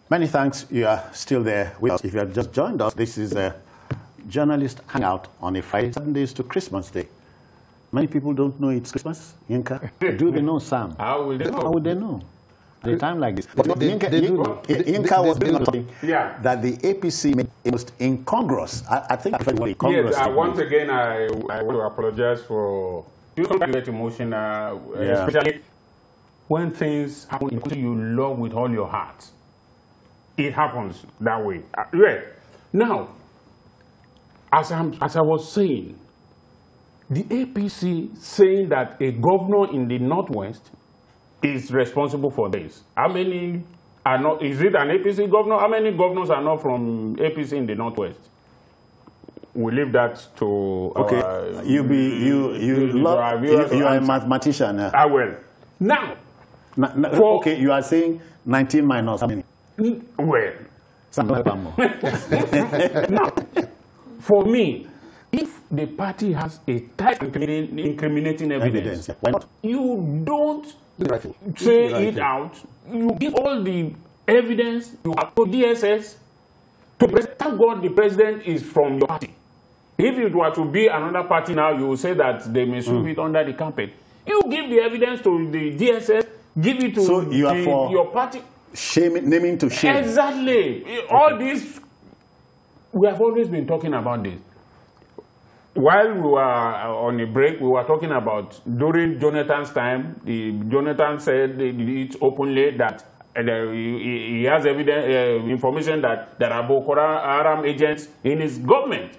Many thanks. You are still there with us. If you have just joined us, this is a journalist hangout on a Friday, 7 days to Christmas Day. Many people don't know it's Christmas. Yinka, do they know, Sam? How will they know? How would they know? At a time like this. But Yinka was doing something that the APC made most incongruous. I think I felt incongruous. Yes, once again, I want to apologize for get emotional, especially when things happen in the country you love with all your heart. It happens that way. Now, as I was saying, the APC saying that a governor in the Northwest is responsible for this. How many are not? Is it an APC governor? How many governors are not from APC in the Northwest? We leave that to. Okay, you are a mathematician. I will. Now, okay, you are saying 19 minus how many? Well, now, for me, if the party has a tight incriminating evidence, why not? You don't say it out. You give all the evidence you have to DSS. Thank God the president is from your party. If it were to be another party now, you will say that they may sweep it under the carpet. You give the evidence to the DSS, give it to your party. Naming to shame. Exactly. All this, we have always been talking about this. While we were on a break, we were talking about during Jonathan's time. Jonathan said it openly that he has evidence, information that there are Boko Haram agents in his government.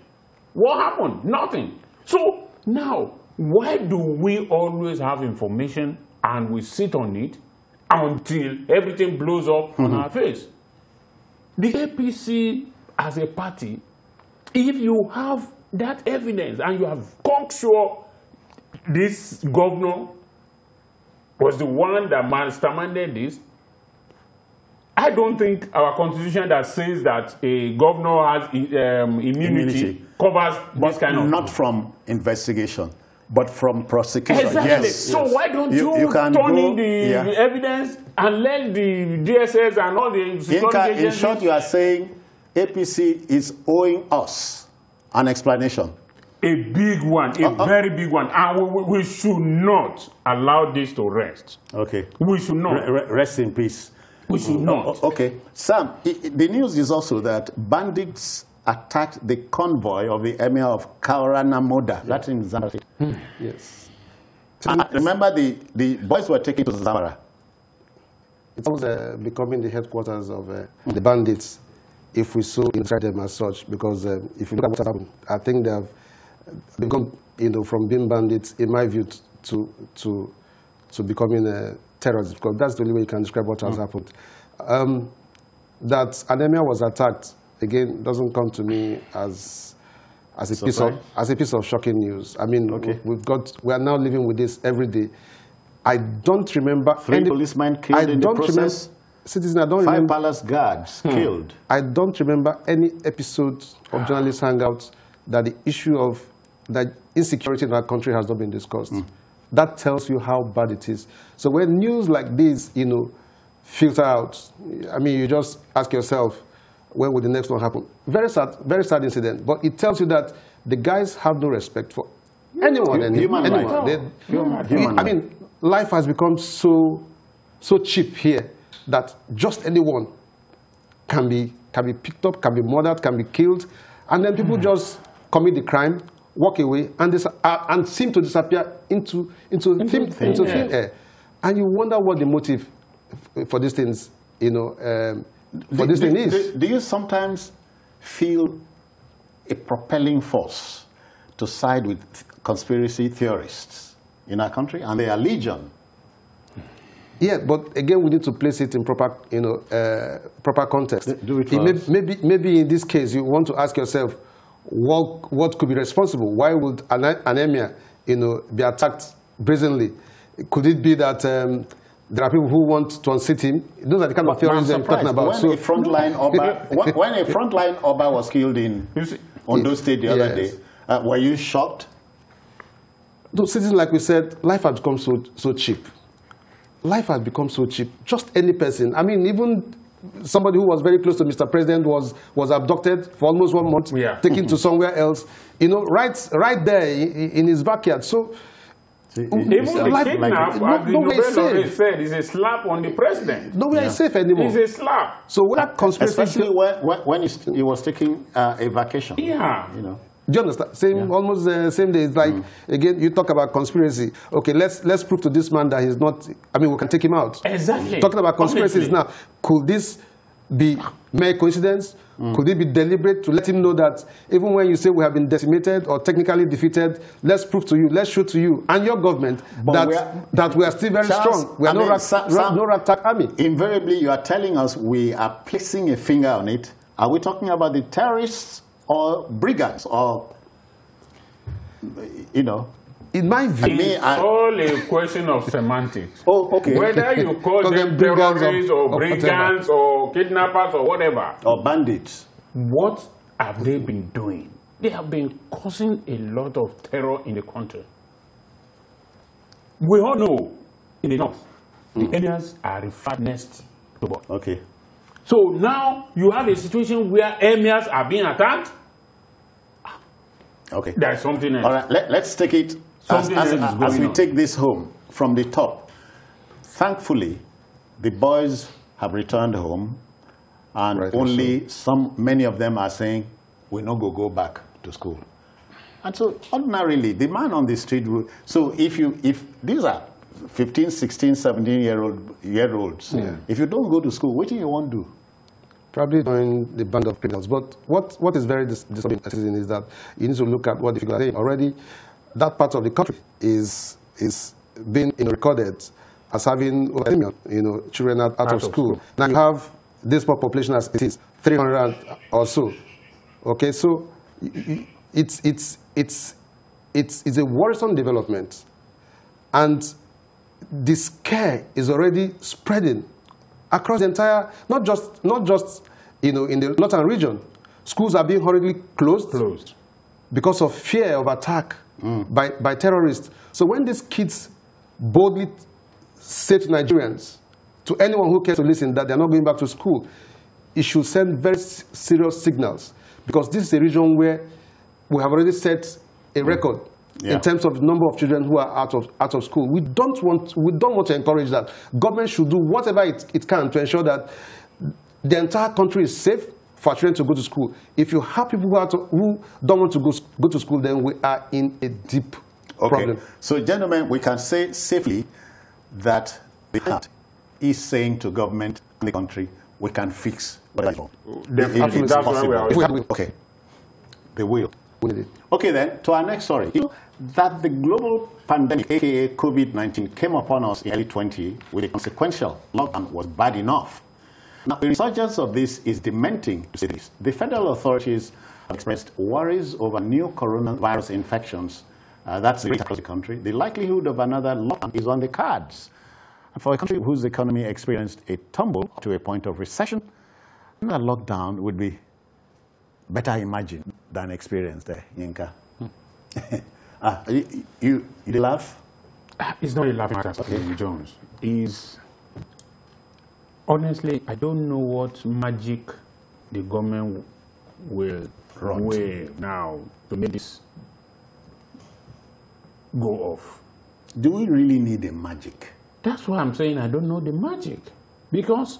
What happened? Nothing. So now, why do we always have information and we sit on it until everything blows up on our face? The APC as a party, if you have that evidence and you have sure this governor was the one that masterminded this, I don't think our constitution that says that a governor has immunity covers this kind of... Not from investigation, but from prosecution. Exactly. Yes. So why don't you turn in the evidence and let the DSS and all the security agencies... In short, you are saying APC is owing us an explanation. A big one, a very big one. And we should not allow this to rest. Okay. We should not. Rest in peace. We should not. Okay. Sam, the news is also that bandits attacked the convoy of the emir of Kaurana. That's in Zamfara. Yes. And remember, the boys were taken to Zamfara. It's almost becoming the headquarters of the bandits, if we so inside them as such, because if you look at what happened, I think they have become, from being bandits, in my view, to becoming terrorists, because that's the only way you can describe what has happened. That anemia was attacked, again, doesn't come to me as a piece of shocking news. I mean, we are now living with this every day. I don't remember any policemen killed in the process. Citizen, I don't 5 remember. palace guards killed. I don't remember any episode of journalist hangouts that the issue of that insecurity in our country has not been discussed. That tells you how bad it is. So when news like this, filter out, I mean, you just ask yourself, when will the next one happen? Very sad incident. But it tells you that the guys have no respect for anyone. I mean, life has become so cheap here that just anyone can be picked up, can be murdered, can be killed, and then people just commit the crime, walk away, and seem to disappear into thin air. And you wonder what the motive for these things, for this thing is. Do you sometimes feel a propelling force to side with conspiracy theorists in our country? And they are legion. Yeah, but again, we need to place it in proper context. Do it for us. Maybe in this case, you want to ask yourself, what could be responsible? Why would anemia, be attacked brazenly? Could it be that there are people who want to unseat him? Those are the kind of theories I'm talking about. When a frontline Oba was killed in Ondo State the other day, were you shocked? Those citizens, like we said, life has become so cheap. Life has become so cheap. Just any person. I mean, even somebody who was very close to Mr. President was abducted for almost 1 month, taken to somewhere else, you know, right there in his backyard. So even the kidnap, as the Nobel said, is a slap on the president. Nowhere is safe anymore. It's a slap. So what conspiracy? Especially when he was taking a vacation. Yeah. You know. Do you understand? Almost the same day. It's like, again, you talk about conspiracy. Okay, let's prove to this man that he's not, I mean, we can take him out. Exactly. Talking about conspiracies now. Could this be mere coincidence? Could it be deliberate to let him know that even when you say we have been decimated or technically defeated, let's prove to you, let's show to you and your government that we are still very strong. We are no ragtag army. Invariably, you are telling us we are placing a finger on it. Are we talking about the terrorists or brigands or, you know? In my view, it's all a question of semantics. Oh, okay. Whether you call them terrorists or brigands or kidnappers or whatever. Or bandits. What have they been doing? They have been causing a lot of terror in the country. We all know in the north, the areas are referred next to God. Okay. So now you have a situation where emirs are being attacked. Okay. There's something else. All right, let's take it as we take this home from the top. Thankfully, the boys have returned home, and many of them are saying, we're not going to go back to school. And so ordinarily, the man on the street will, so if these are 15, 16, 17-year-olds, if you don't go to school, what do you want to do? Probably join the band of criminals. But what is very disturbing is that you need to look at what the figures are saying. Already, that part of the country is being recorded as having over 1 million, children out of school. Now you have this population as it is, 300 or so. Okay, so it's a worrisome development, and the scare is already spreading across the entire, not just in the northern region. Schools are being hurriedly closed because of fear of attack by terrorists. So when these kids boldly say to Nigerians, to anyone who cares to listen, that they're not going back to school, it should send very serious signals, because this is a region where we have already set a record in terms of the number of children who are out of school. We don't want to encourage that. Government should do whatever it can to ensure that the entire country is safe for children to go to school. If you have people who don't want to go to school, then we are in a deep problem. So, gentlemen, we can say safely that the heart is saying to government and the country, we can fix what is wrong. Definitely, that's why we are. Okay, they will. Okay, then, to our next story. You know that the global pandemic, aka COVID-19, came upon us in early 2020 with a consequential lockdown was bad enough. Now, the resurgence of this is dementing to say this. The federal authorities have expressed worries over new coronavirus infections. That's across the country. The likelihood of another lockdown is on the cards. And for a country whose economy experienced a tumble to a point of recession, another lockdown would be better imagined than experienced there, Yinka. You laugh? It's not a laughing matter, Jones. Honestly, I don't know what magic the government will weigh now to make this go off. Do we really need a magic? That's why I'm saying I don't know the magic. Because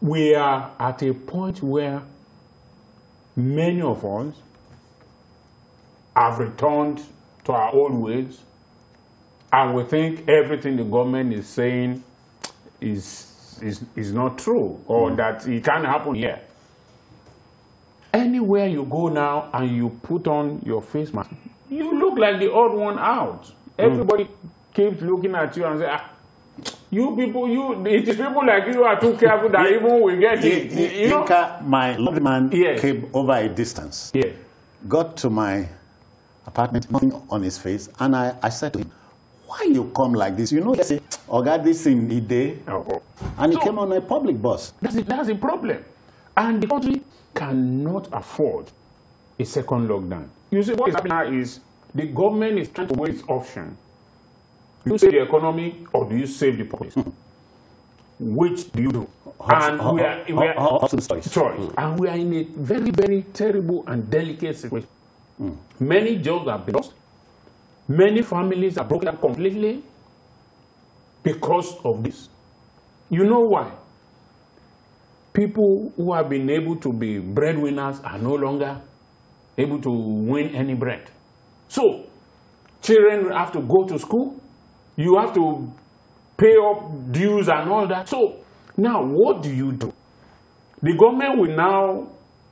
we are at a point where many of us have returned to our old ways, and we think everything the government is saying is not true, or that it can't happen here. Anywhere you go now and you put on your face mask, you look like the odd one out. Everybody keeps looking at you and say, you people, it is people like you are too careful that even we get it. You know? My lovely man came over a distance, got to my apartment, nothing on his face, and I said to him, why you come like this? You know, they say, oh God, this in the day. And he came on a public bus. That's the problem. And the country cannot afford a second lockdown. You see, what is happening now is the government is trying to weigh its option. Do you save the economy or do you save the populace? which do you do? And we are Mm. and we are in a very, very terrible and delicate situation. Mm. Many jobs have been lost. Many families are broken up completely because of this. You know why? People who have been able to be breadwinners are no longer able to win any bread. So, children have to go to school. You have to pay up dues and all that. So, now what do you do? The government will now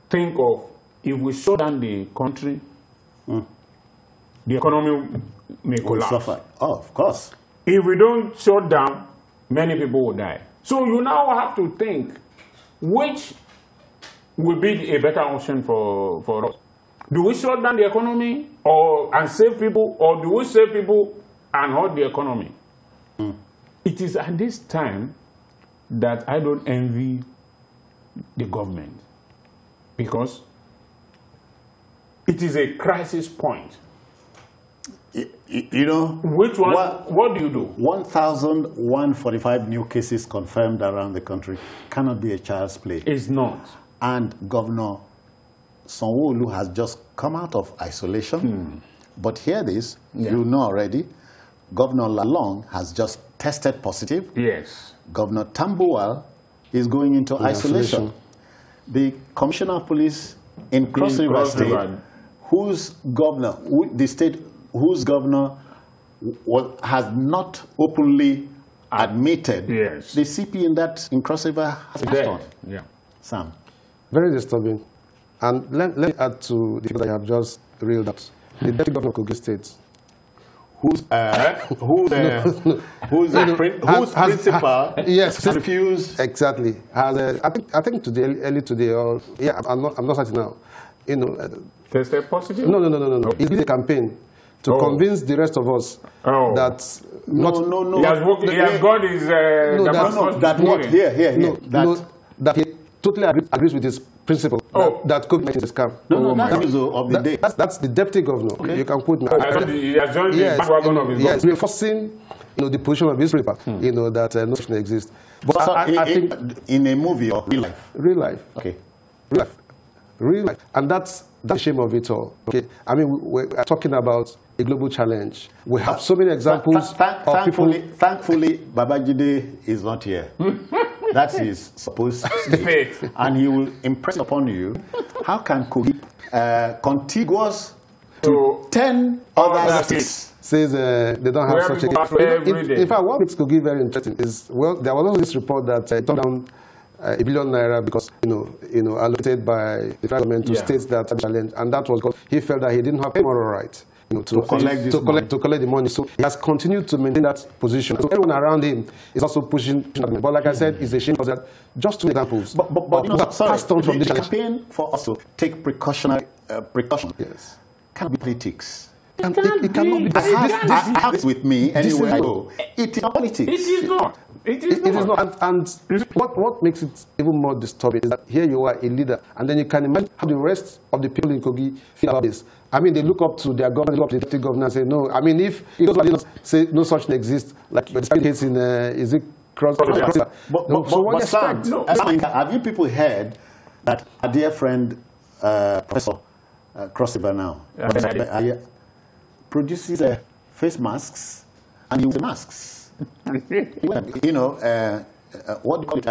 think of, if we shut down the country, the economy may collapse. Suffer. Oh, of course. If we don't shut down, many people will die. So you now have to think, which will be a better option for us? Do we shut down the economy and save people, or do we save people and hurt the economy? Mm. It is at this time that I don't envy the government, because it is a crisis point. You know, which one? What do you do? 1,145 new cases confirmed around the country cannot be a child's play. It's not. And Governor Sanwo-Olu has just come out of isolation. But hear this, you know already, Governor Lalong has just tested positive. Yes. Governor Tambuwal is going into isolation. The Commissioner of Police in Cross River State, whose governor, whose governor has not openly admitted, the CP in Cross River has passed on. Yeah. Sam. Very disturbing. And let me add to the figure that you have just reeled out. The deputy governor of Kogi State, whose principal yes, refused. Exactly. I think today, early today, or I'm not certain now. You know, tested positive? No. He did a campaign to convince the rest of us that no. He has got his that he totally agrees with his principle that COVID-19 is a scam. That's the deputy governor. Okay. You can quote me. He has joined the bandwagon of his government. Yes, reinforcing the position of his principal. That no such thing exists. But so I think in a movie or real life. Real life. Okay. Real life. And that's the shame of it all. Okay. I mean, we're talking about a global challenge. We have so many examples of people. Thankfully, Babajide is not here. That's his supposed state. And he will impress upon you how can Kogi, contiguous to 10 other states, says they don't have such a. In fact, what makes Kogi very interesting is, there was also this report that turned down $1 billion naira because allocated by the federal government to states that had challenge, and that was because he felt that he didn't have any moral right to collect the money. So he has continued to maintain that position. So everyone around him is also pushing. But like I said, it's a shame because that just 2 examples. But passed on from the campaign for us to take precaution. Yes, can't be politics. It cannot be. I have this with me anywhere I go. It is not politics. It is not. It is not. And what makes it even more disturbing is that here you are a leader, and then you can imagine how the rest of the people in Kogi feel about this. I mean, they look up to their government, look up to the deputy governor and say, no. I mean, if it doesn't say no such thing exists, like the case in, is it Cross? But Sam, have you people heard that a dear friend, Professor Cross River now, produces face masks and uses masks? What do you call it?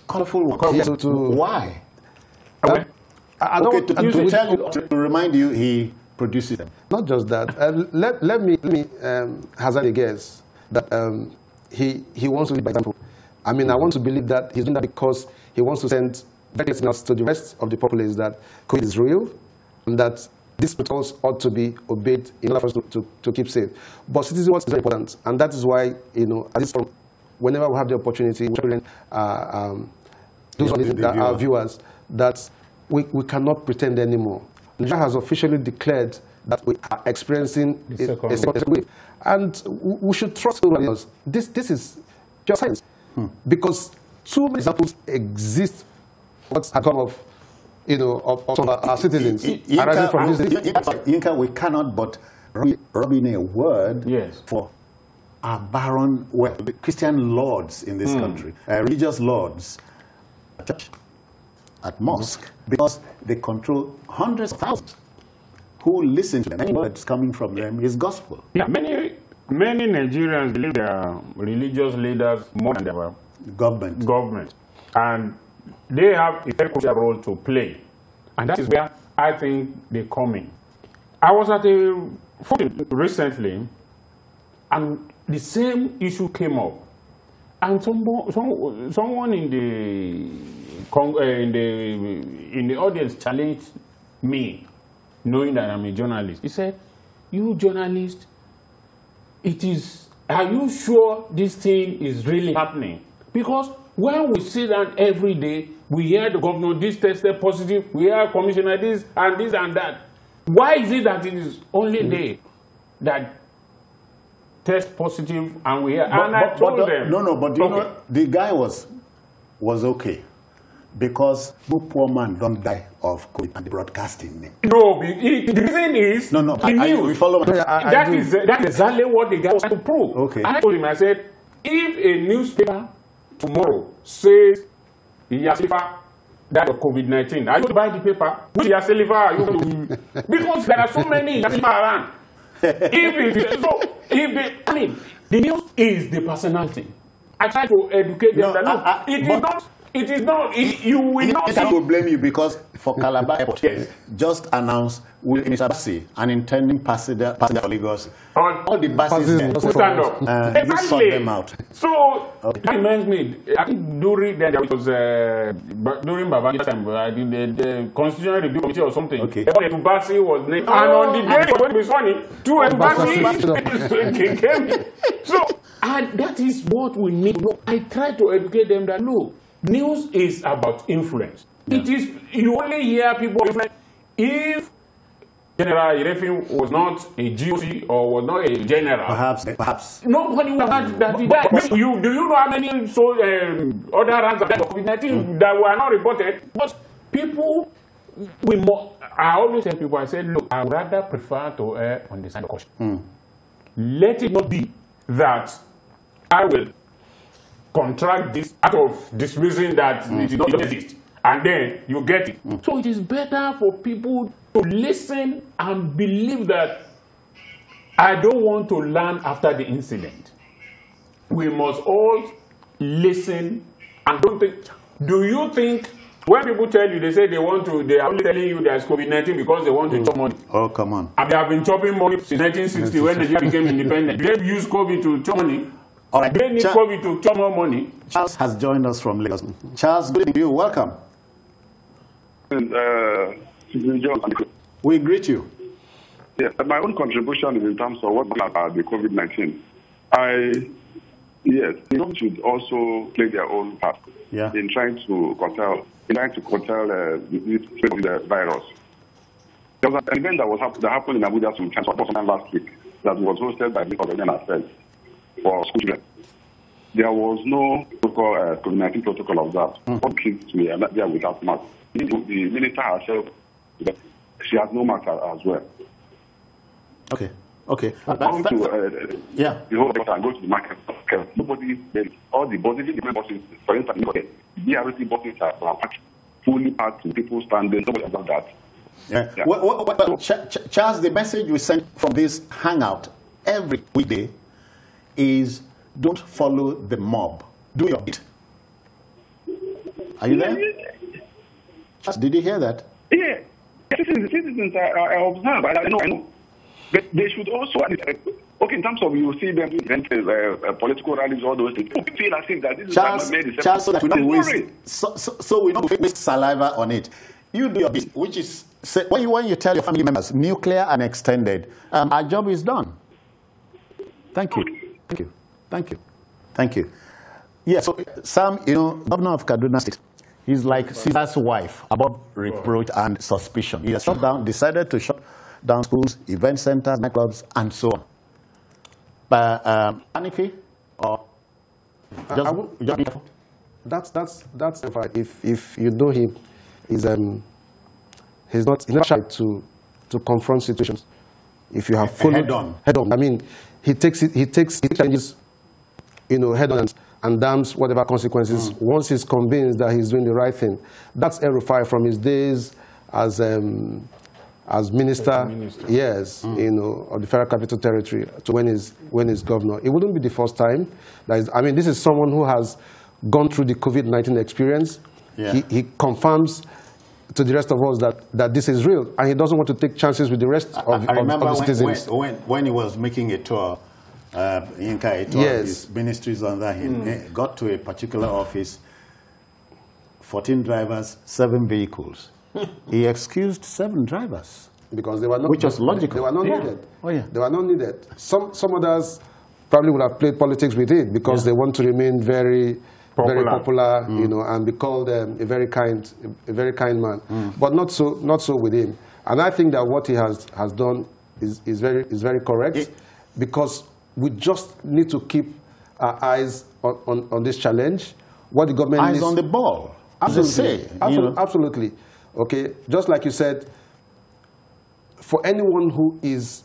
Colorful ones. Why? To remind you, he produces them. Not just that. Let me hazard a guess that he wants to lead by example. I mean, I want to believe that he's doing that because he wants to send very signals to the rest of the populace that COVID is real and that these protocols ought to be obeyed in order for us to keep safe. But citizenship is very important, and that is why, at least from whenever we have the opportunity, those are viewers, that we cannot pretend anymore. Nigeria has officially declared that we are experiencing a second wave. And we should trust others. This is pure science. Because too many examples exist what's come of some of our citizens arising from this. Yinka, we cannot but rub in a word for are barren, well, the Christian lords in this country, religious lords, at church, at mosque, because they control hundreds of thousands who listen to them. Any word that's coming from them is gospel. Yeah, many Nigerians believe their religious leaders more than their government. And they have a very crucial role to play. And that is where I think they come in. I was at a function recently, and the same issue came up. And someone in the audience challenged me, knowing that I'm a journalist. He said, "You journalist, are you sure this thing is really happening? Because when we sit down every day, we hear the governor, this tested positive, we hear commissioner this and that. Why is it that it is only they that test positive and we hear?" And I told them. But you know, the guy was okay. Because no poor man don't die of COVID and the broadcasting name. No, the reason is we follow. That is exactly what the guy was trying to prove. Okay. I told him, I said, if a newspaper tomorrow says Yasilifa died of COVID-19, are you going to buy the paper? Which Yasilifa are you going to? Because there are so many Yasilifa around. The news is the personality. I try to educate them that it is not. You will not see. I will blame you because for Calabar Airport, just announced with Mr. Bassi, an intending passenger for Lagos. All the buses stand up. You sort them out. So that reminds me. I think during then there was during Babangida time, the Constitutional Review Committee or something. Okay. Bassi was named, and on the day when it was funny, two Bassi came. So and that is what we need. Look, I try to educate them that look. News is about influence. Yeah. It is, you only hear people influence if General Irefin was not a GOC or was not a general. Perhaps. Nobody would have had that. Do you know how many other ranks of COVID-19 that were not reported? But people, I always tell people, I say, look, I would rather prefer to err on the side of caution. Let it not be that I will contract this out of this reason that it does not exist, and then you get it. So it is better for people to listen and believe that I don't want to learn after the incident. We must all listen and don't think. Do you think when people tell you, they say they are only telling you there's COVID-19 because they want to chop money? Oh, come on. And they have been chopping money since 1960 when Nigeria became independent. They use COVID to chop money. All right. They need COVID to chop more money. Charles has joined us from Lagos. Charles, good evening to you. Welcome. We greet you. Yes, my own contribution is in terms of what about the COVID-19. Yes, the government should also play their own part in trying to control the virus. There was an event that happened in Abuja sometime last week that was hosted by the Organization Affairs for school children. There was no COVID-19 protocol observed. All kids to be there without mask. The minister herself, she has no mask as well. Okay. Go to the whole and go to the market. Nobody, all the buses, buses, for instance, the BRT buses are fully packed with people standing. Nobody about that. Charles, the message we sent from this hangout every weekday is don't follow the mob. Do your bit. Are you there? Charles, did you hear that? Yeah. Citizens are observed. I know. But they should also, okay, in terms of you see them doing political rallies, all those things. People feel as if that this Charles, so that we don't waste saliva on it. You do your bit, which is when you tell your family members, nuclear and extended, our job is done. Thank you. Yeah, so Sam, Governor of Kaduna State, he's like Caesar's wife, above reproach and suspicion. He has decided to shut down schools, event centers, nightclubs, and so on. But Anifi, or just be careful. That's if you know him, he's not shy to confront situations. If you have followed head on. I mean, he takes challenges head on and damns whatever consequences once he's convinced that he's doing the right thing. That's El-Rufai from his days as minister, yes, of the Federal Capital Territory to when he's governor. It wouldn't be the first time. This is someone who has gone through the COVID-19 experience. Yeah. He confirms to the rest of us that this is real, and he doesn't want to take chances with the rest of the citizens. When he was making a tour, Yinka, a tour of his ministries on that, he got to a particular office, 14 drivers, 7 vehicles. He excused 7 drivers. Because they were not, which was logical. They were not needed. Oh, yeah. They were not needed. Some others probably would have played politics with it because they want to remain very popular, and be called a very kind man. But not so with him. And I think that what he has done is very correct, because we just need to keep our eyes on this challenge. What the government eyes on the ball. Absolutely. Absolutely. Okay. Just like you said, for anyone who is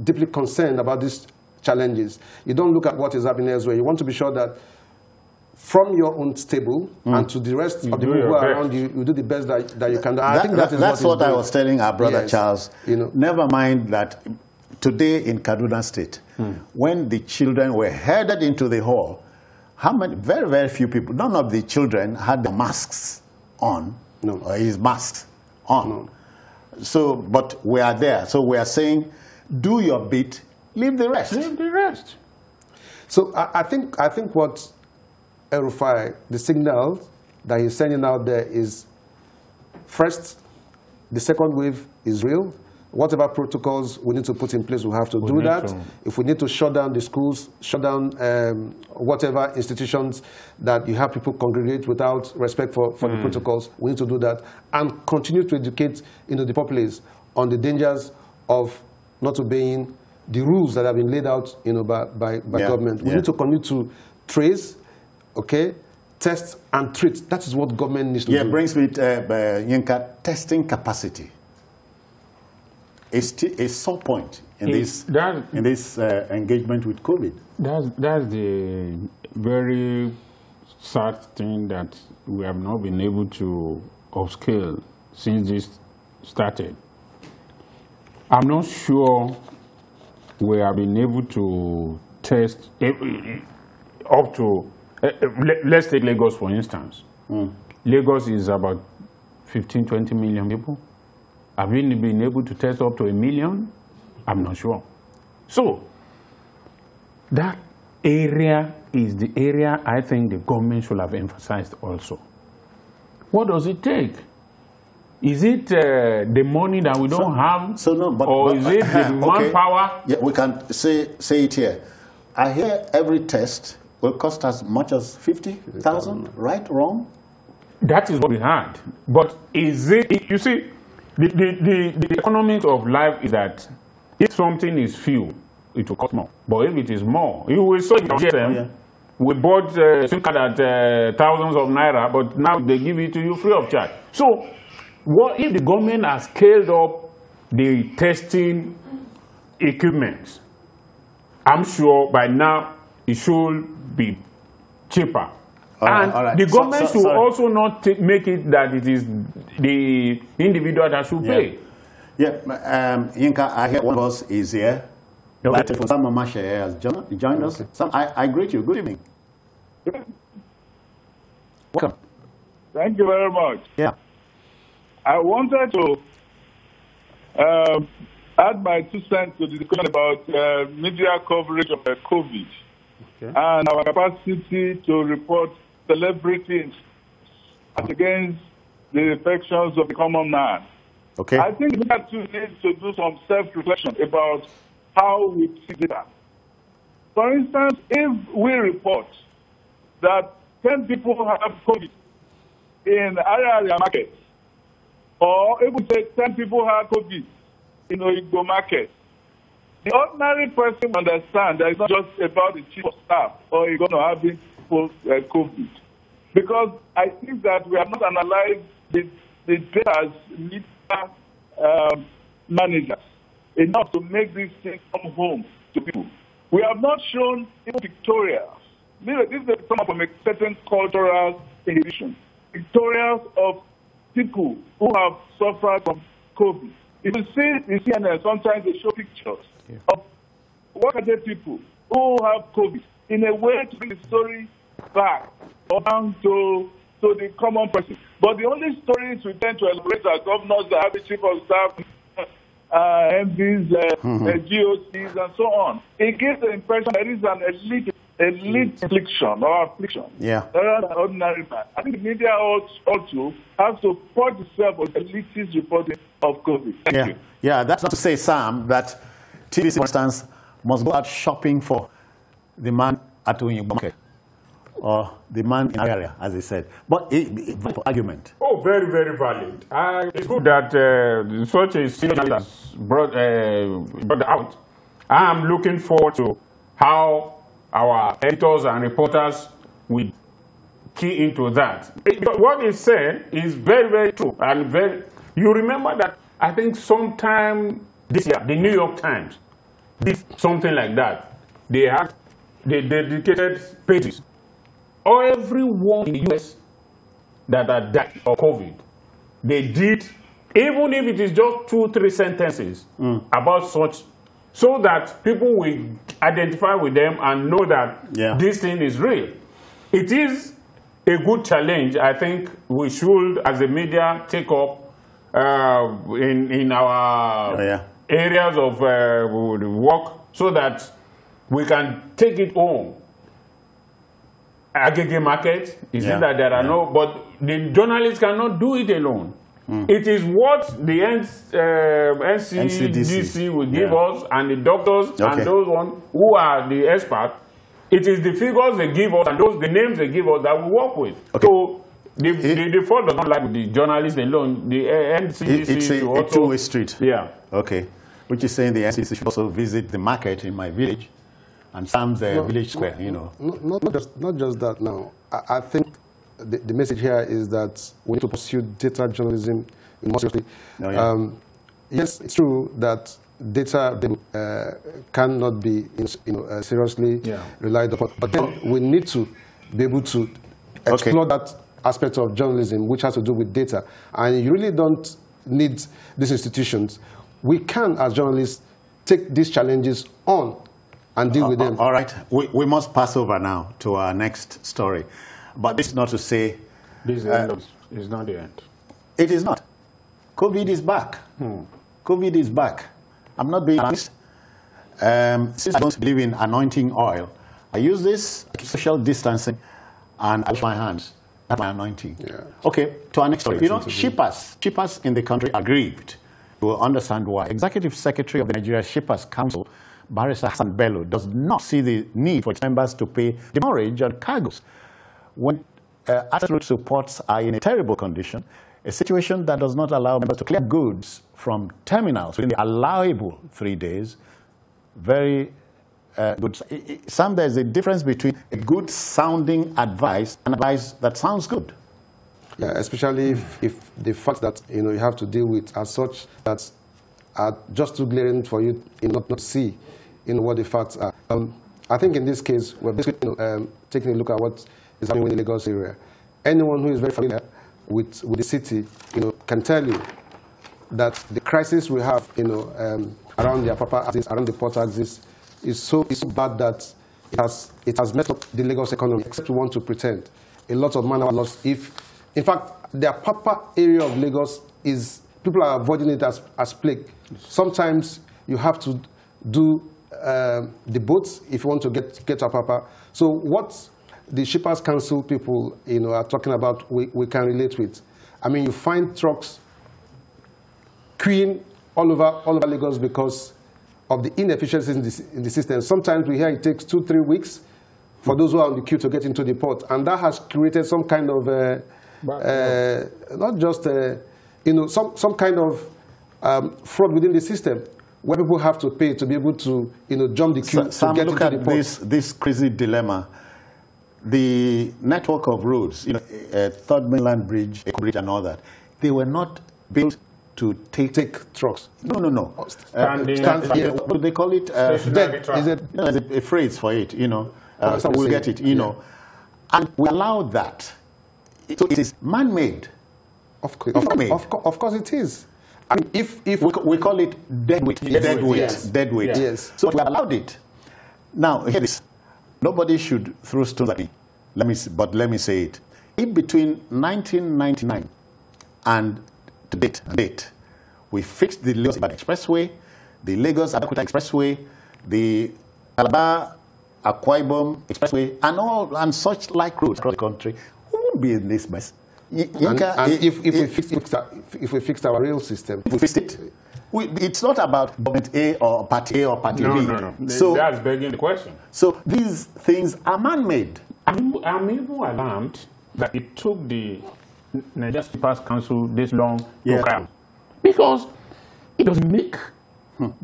deeply concerned about these challenges, you don't look at what is happening elsewhere. You want to be sure that from your own stable and to the rest of the people who are around you, you do the best that you can do. I think that's what I was telling our brother Charles. Never mind that today in Kaduna State, when the children were headed into the hall, very, very few people, none of the children had the masks on, or his masks on. No. So, but we are there. So we are saying, do your bit, leave the rest. Leave the rest. So I think what El-Rufai, the signal that he's sending out there is, first, the second wave is real. Whatever protocols we need to put in place, we have to do that. If we need to shut down the schools, shut down whatever institutions that you have people congregate without respect for the protocols, we need to do that. And continue to educate the populace on the dangers of not obeying the rules that have been laid out by government. We need to continue to trace, test and treat. That is what government needs to do. Yeah, brings me to Yinka, testing capacity. A sore point in this engagement with COVID. That's the very sad thing that we have not been able to upscale since this started. I'm not sure we have been able to test up to, let's take Lagos for instance. Lagos is about 15-20 million people. Have we been able to test up to 1 million? I'm not sure. So, that area is the area I think the government should have emphasized also. What does it take? Is it the money that we don't have? Or is it the manpower? Yeah, we can say it here. I hear every test will cost as much as 50,000, right? Wrong? That is what we had. But is it, you see, the economics of life is that if something is few, it will cost more. But if it is more, you will say, we bought SIM card at thousands of naira, but now they give it to you free of charge. So, what if the government has scaled up the testing equipment? I'm sure by now it should be cheaper. And the government should also not make it that it is the individual that should pay. Yinka, I hear one of us is here. Sam Mamashe has joined us. Sam, I greet you. Good evening. Welcome. Thank you very much. Yeah. I wanted to add my 2 cents to the discussion about media coverage of COVID and our capacity to report celebrities against the infections of the common man. Okay. I think we have to need to do some self-reflection about how we see that. For instance, if we report that 10 people have COVID in area market, or if we say 10 people have COVID in Oyigbo market, the ordinary person understands that it's not just about the chief of staff or you're going to have COVID. Because I think that we have not analyzed the data as media managers enough to make these things come home to people. We have not shown even Victoria This is someone from a certain cultural inhibition. Pictorials of people who have suffered from COVID. If you see in CNN, sometimes they show pictures of workaday people who have COVID in a way to bring the story back or down to the common person. But the only stories we tend to elaborate are governors, the Army chief of staff, MPs, GOCs, and so on. It gives the impression that it is an elite affliction or affliction. Yeah. Rather than ordinary man. I think the media also has to put itself on the elitist reporting of COVID. Thank you. Yeah, that's not to say, Sam, that TVC, for instance, must go out shopping for the man at the market or the man in the area, as they said. But it's for argument. Oh, very, very valid. It's good that such a senior has brought out. I am looking forward to how our editors and reporters will key into that. Because what is said is very, very true. And you remember that, I think sometime this year, the New York Times did something like that. They dedicated pages. Everyone in the US that had died of COVID, they did, even if it is just 2-3 sentences about such, so that people will identify with them and know that this thing is real. It is a good challenge. I think we should, as a media, take up in our areas of work, so that we can take it home. Agege market is it that there are no, but the journalists cannot do it alone. It is what the NCDC will give us, and the doctors and those ones who are the experts. It is the figures they give us and the names they give us that we work with. So the fault does not lie with the journalists alone. The NCDC it's a two-way street. Yeah. Okay. Which is saying the NCDC should also visit the market in my village and Sam's village square, you know. Not just that now. I think the message here is that we need to pursue data journalism more seriously. Yes, it's true that data cannot be seriously relied upon, but then we need to be able to explore that aspect of journalism which has to do with data. And you really don't need these institutions. We can, as journalists, take these challenges on and deal with them. All right. We must pass over now to our next story. But this is not to say... This is not the end. It is not. COVID is back. COVID is back. I'm not being honest. Since I don't believe in anointing oil, I use this social distancing and I wash my hands. That's my anointing. Okay, to our next story. You know, shippers in the country are grieved. You will understand why. Executive Secretary of the Nigeria Shippers Council, Barrister Hassan Bello, does not see the need for its members to pay demurrage on cargoes when absolute supports are in a terrible condition, a situation that does not allow members to clear goods from terminals within the allowable 3 days. Very good. Sam, there's a difference between a good sounding advice and advice that sounds good. Yeah, especially if the fact that you have to deal with are such that are just too glaring for you not to see what the facts are. I think in this case we're basically taking a look at what is happening in the Lagos area. Anyone who is very familiar with the city, can tell you that the crisis we have, around the Apapa axis, around the port axis, is so bad that it has messed up the Lagos economy. Except we want to pretend, a lot of man are lost. In fact, the Apapa area of Lagos is, people are avoiding it as plague. Sometimes you have to do the boats if you want to get to Apapa. So what the Shippers Council people, are talking about, we can relate with. I mean, you find trucks queuing all over Lagos because of the inefficiencies in the system. Sometimes we hear it takes 2-3 weeks for those who are on the queue to get into the port, and that has created some kind of not just some kind of fraud within the system, where people have to pay to be able to jump the queue to get into the port. This crazy dilemma. The network of roads, Third Mainland Bridge, Eco Bridge, and all that, they were not built to take trucks. No. What do they call it? Stationary truck. There's a phrase for it, we'll get it, you know. And we allowed that. So it is man-made. Of course it is. I mean, if we call it dead weight. Dead weight. Yes. So we allowed it. Now, hear this. Nobody should throw stones at me. Let me say it. In between 1999 and to date, we fixed the Lagos-Ibadan Expressway, the Lagos-Abeokuta Expressway, the Calabar-Akwa Ibom Expressway, and such like roads across the country. We won't be in this mess. If we fixed our rail system, if we fixed it, it's not about government A or party B. No. So that's begging the question. So these things are man-made. I'm even alarmed that it took the Nigerian Sleepers Council this long to come, because it doesn't make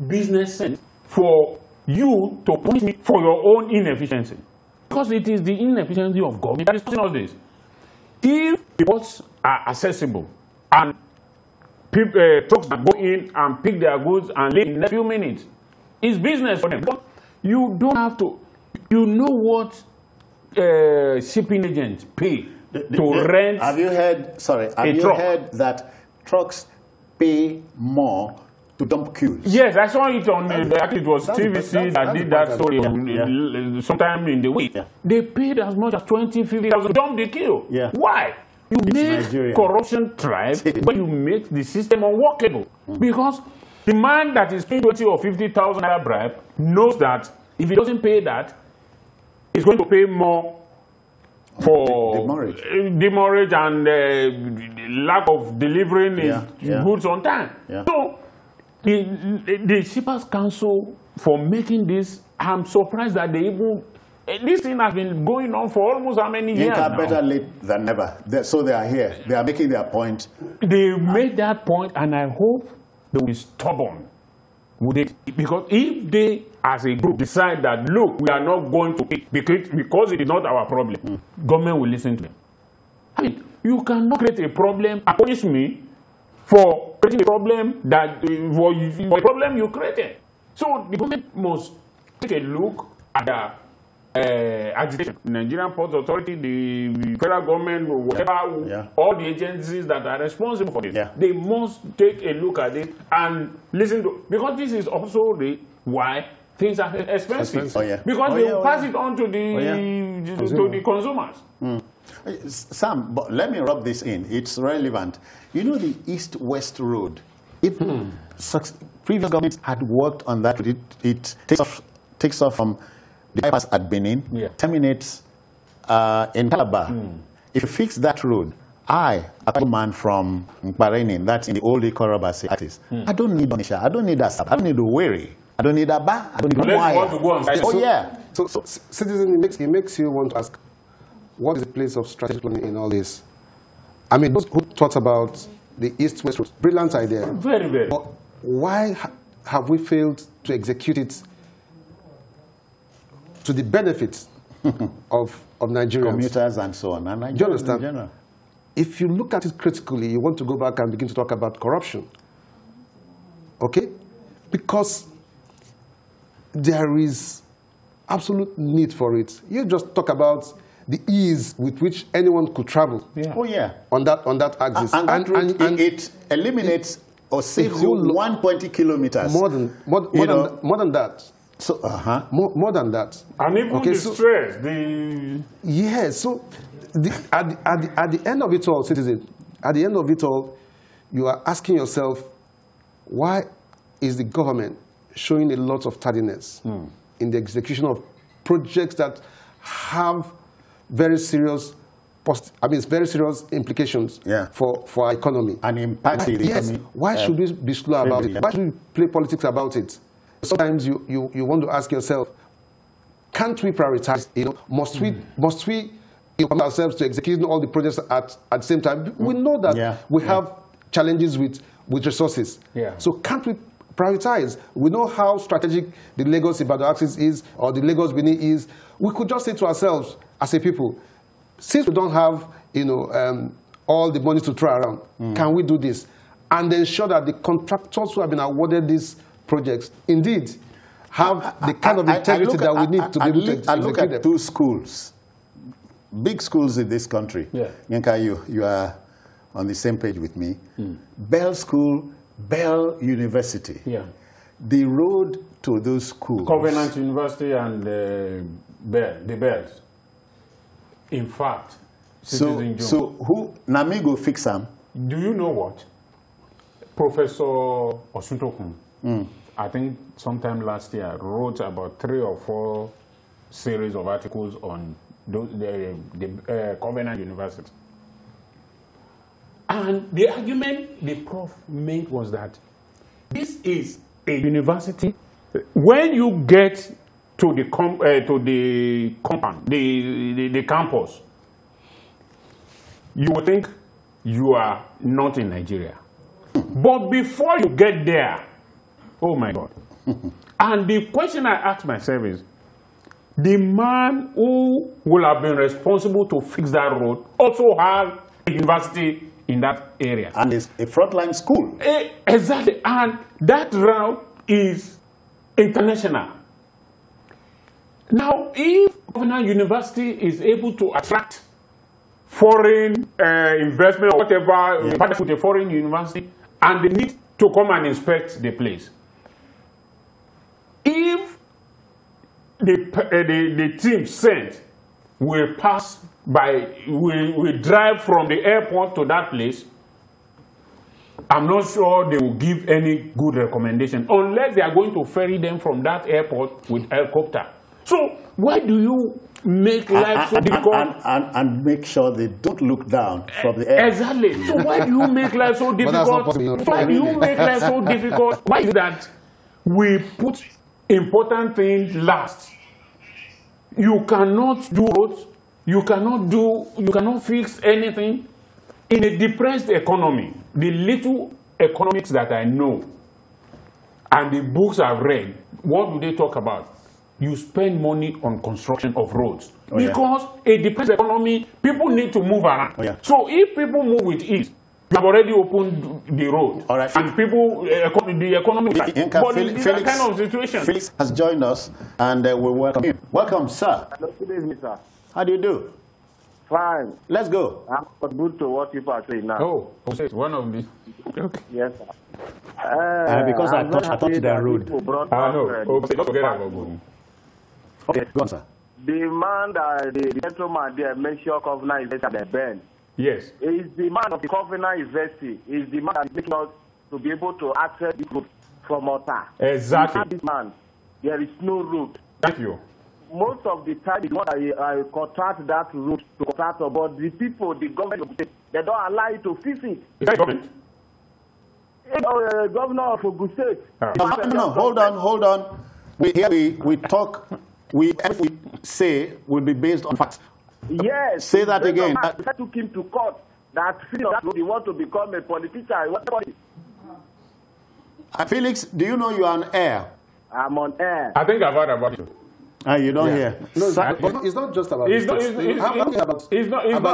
business sense for you to punish me for your own inefficiency, because it is the inefficiency of government that is causing all this. If reports are accessible and trucks that go in and pick their goods and leave in a few minutes, it's business for them. But you don't have to. You know what shipping agents pay to rent. Have you heard? Sorry, have you heard that trucks pay more to dump queues? Yes, I saw it on. I think it was TVC that did that story sometime in the week. Yeah. They paid as much as 20,000-50,000 to dump the queue. Yeah. Why? You make Nigeria corruption thrive, but you make the system unworkable. Because the man that is paying 20 or 50,000 naira bribe knows that if he doesn't pay that, he's going to pay more for demurrage and lack of delivering his goods on time. Yeah. So the Shippers Council, for making this, I'm surprised that they even. This thing has been going on for almost how many years now? Better late than never. So they are here. They are making their point. They made that point, and I hope they will be stubborn with it. Because if they, as a group, decide that, look, we are not going to pick because it is not our problem, government will listen to them. I mean, you cannot create a problem and punish me for creating a problem for a problem you created. So the government must take a look at the agitation. The Nigerian Ports Authority, the federal government, whatever, all the agencies that are responsible for this, they must take a look at it and listen to, because this is also why things are expensive. Because they will pass it on to the consumers. Sam, but let me rub this in. It's relevant. You know the East-West Road. If previous governments had worked on that, it takes off from the bypass at Benin, terminates in Calabar. If you fix that road, a man from Bahrain, that's in the old Ikorobasi artist, I don't need Onisha, I don't need that stuff, I don't need Owerri, I don't need Aba, I don't need Umuahia. So citizen, it makes you want to ask, what is the place of strategic planning in all this? I mean, those who thought about the East-West road, brilliant idea. Very, very. But why have we failed to execute it to the benefit of Nigerians? Commuters and so on. And do you understand? If you look at it critically, you want to go back and begin to talk about corruption. Okay? Because there is absolute need for it. You just talk about the ease with which anyone could travel. On that axis. And it eliminates or saves you 120 kilometers. More than that. So, more than that. And even stress. So at the end of it all, citizen, at the end of it all, you are asking yourself, why is the government showing a lot of tardiness in the execution of projects that have very serious implications for our economy and impact the economy? Why should we be slow about it? Why should we play politics about it? Sometimes you want to ask yourself, can't we prioritize? Must we commit ourselves to executing all the projects at the same time? We know that we have challenges with resources. So can't we prioritize? We know how strategic the Lagos-Ibadan axis is, or the Lagos-Benin is. We could just say to ourselves, as a people, since we don't have all the money to throw around, can we do this? And ensure that the contractors who have been awarded these projects indeed have the kind of integrity that we need to be able to execute. I look at two schools, big schools in this country. Yeah. Yanka, you are on the same page with me. Bell School, Bell University. Yeah. The road to those schools. Covenant University and the Bells. In fact, so who Namigo fix them? Do you know what? Professor Osuntokun, I think sometime last year, wrote about 3 or 4 series of articles on the Covenant University. And the argument the prof made was that this is a university. When you get to the compound, the campus, you will think you are not in Nigeria. But before you get there, oh my God. And the question I ask myself is, the man who will have been responsible to fix that road also has a university in that area. And it's a frontline school. Exactly. And that route is international. Now, if Governor University is able to attract foreign investment or whatever, partnership with a foreign university, and they need to come and inspect the place, if the team sent will pass by, will drive from the airport to that place, I'm not sure they will give any good recommendation unless they are going to ferry them from that airport with helicopter. So why do you make life so difficult? And make sure they don't look down from the air. Exactly. So why do you make life so difficult? Why do you make life so difficult? Why is that we put important things last? You cannot do roads. You cannot fix anything. In a depressed economy, the little economics that I know and the books I've read, what do they talk about? You spend money on construction of roads. Because a depressed economy, people need to move around. So if people move with ease, you have already opened the road. All right. And people, the economy, but in that kind of situation. Felix has joined us, and we welcome him. Welcome, sir. Good evening, sir. How do you do? Fine. Let's go. I'm good to what people are saying now. Oh, one of these. Okay. Yes, sir. Because I thought the road. Okay, don't forget about going. Okay, go on, sir. The man that the gentleman there mentioned Covenant University at the bend. Yes. Is the man of the Covenant University. Is the man that is making us to be able to access the road from Ota. Exactly. This man, there is no road. Thank you. Most of the time, it's not I contract that route to contract, but the people, the government, they don't allow you to fix it. Is that government? Governor of Ogun State. No, hold on. We talk. Everything we say will be based on facts. Yes. Say that again. I took him to court. That he want to become a politician. Felix, do you know you are on air? I'm on air. I think I've heard about it. You don't hear. No, but it's not just about about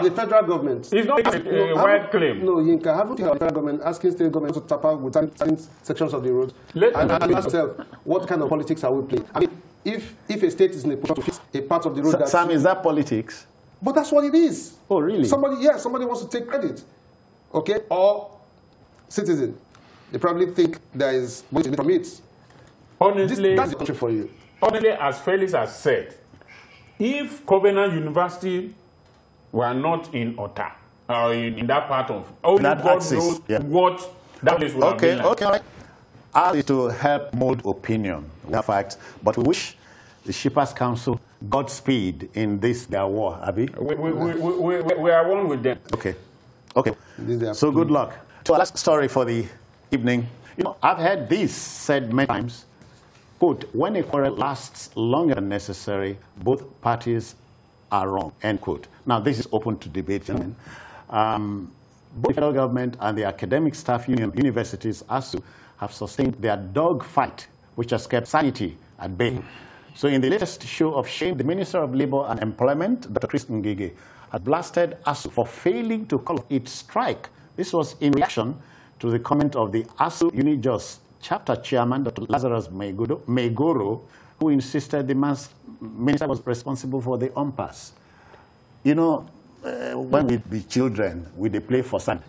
the federal government. It's not a wide claim. No, Yinka, haven't you heard the federal government asking state government to tap out with certain sections of the road? And ask yourself, what kind of politics are we playing? I mean, if a state is in a position to fix a part of the road, Sam, is that politics? But that's what it is. Oh, really? Somebody wants to take credit, okay? Or citizen, they probably think there is way to be from it. Honestly, that's the country for you. Honestly, as Felix has said, if Covenant University were not in Ota, or in that part of, only God knows what that place would have been like. Okay, all right. Ours is to help mold opinion, in fact, but we wish the Shippers Council Godspeed in this their war, Abi. We are one with them. Okay. So good luck. So our last story for the evening. You know, I've heard this said many times. Quote, when a quarrel lasts longer than necessary, both parties are wrong, end quote. Now, this is open to debate, gentlemen. Both the federal government and the academic staff union, universities, ASU, have sustained their dog fight, which has kept sanity at bay. So in the latest show of shame, the Minister of Labour and Employment, Dr. Chris Ngige, had blasted ASU for failing to call it strike. This was in reaction to the comment of the ASU Unijust chapter chairman, Dr. Lazarus Megoro, who insisted the minister was responsible for the impasse. You know, when we be children, we they play for sand.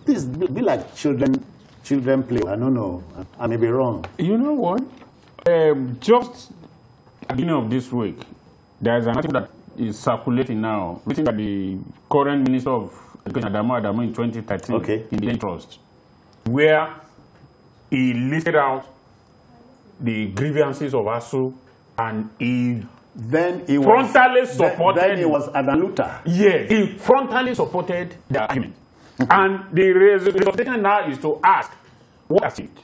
This be like children play. I don't know. I may be wrong. You know what? Just at the beginning of this week, there's an article that is circulating now, written by the current Minister of Education, Adamu in 2013, in the Trust, where he listed out the grievances of ASU, and he frontally supported. Then he was Adaluta. Yes, he frontally supported the argument. And the result now is to ask, what has changed?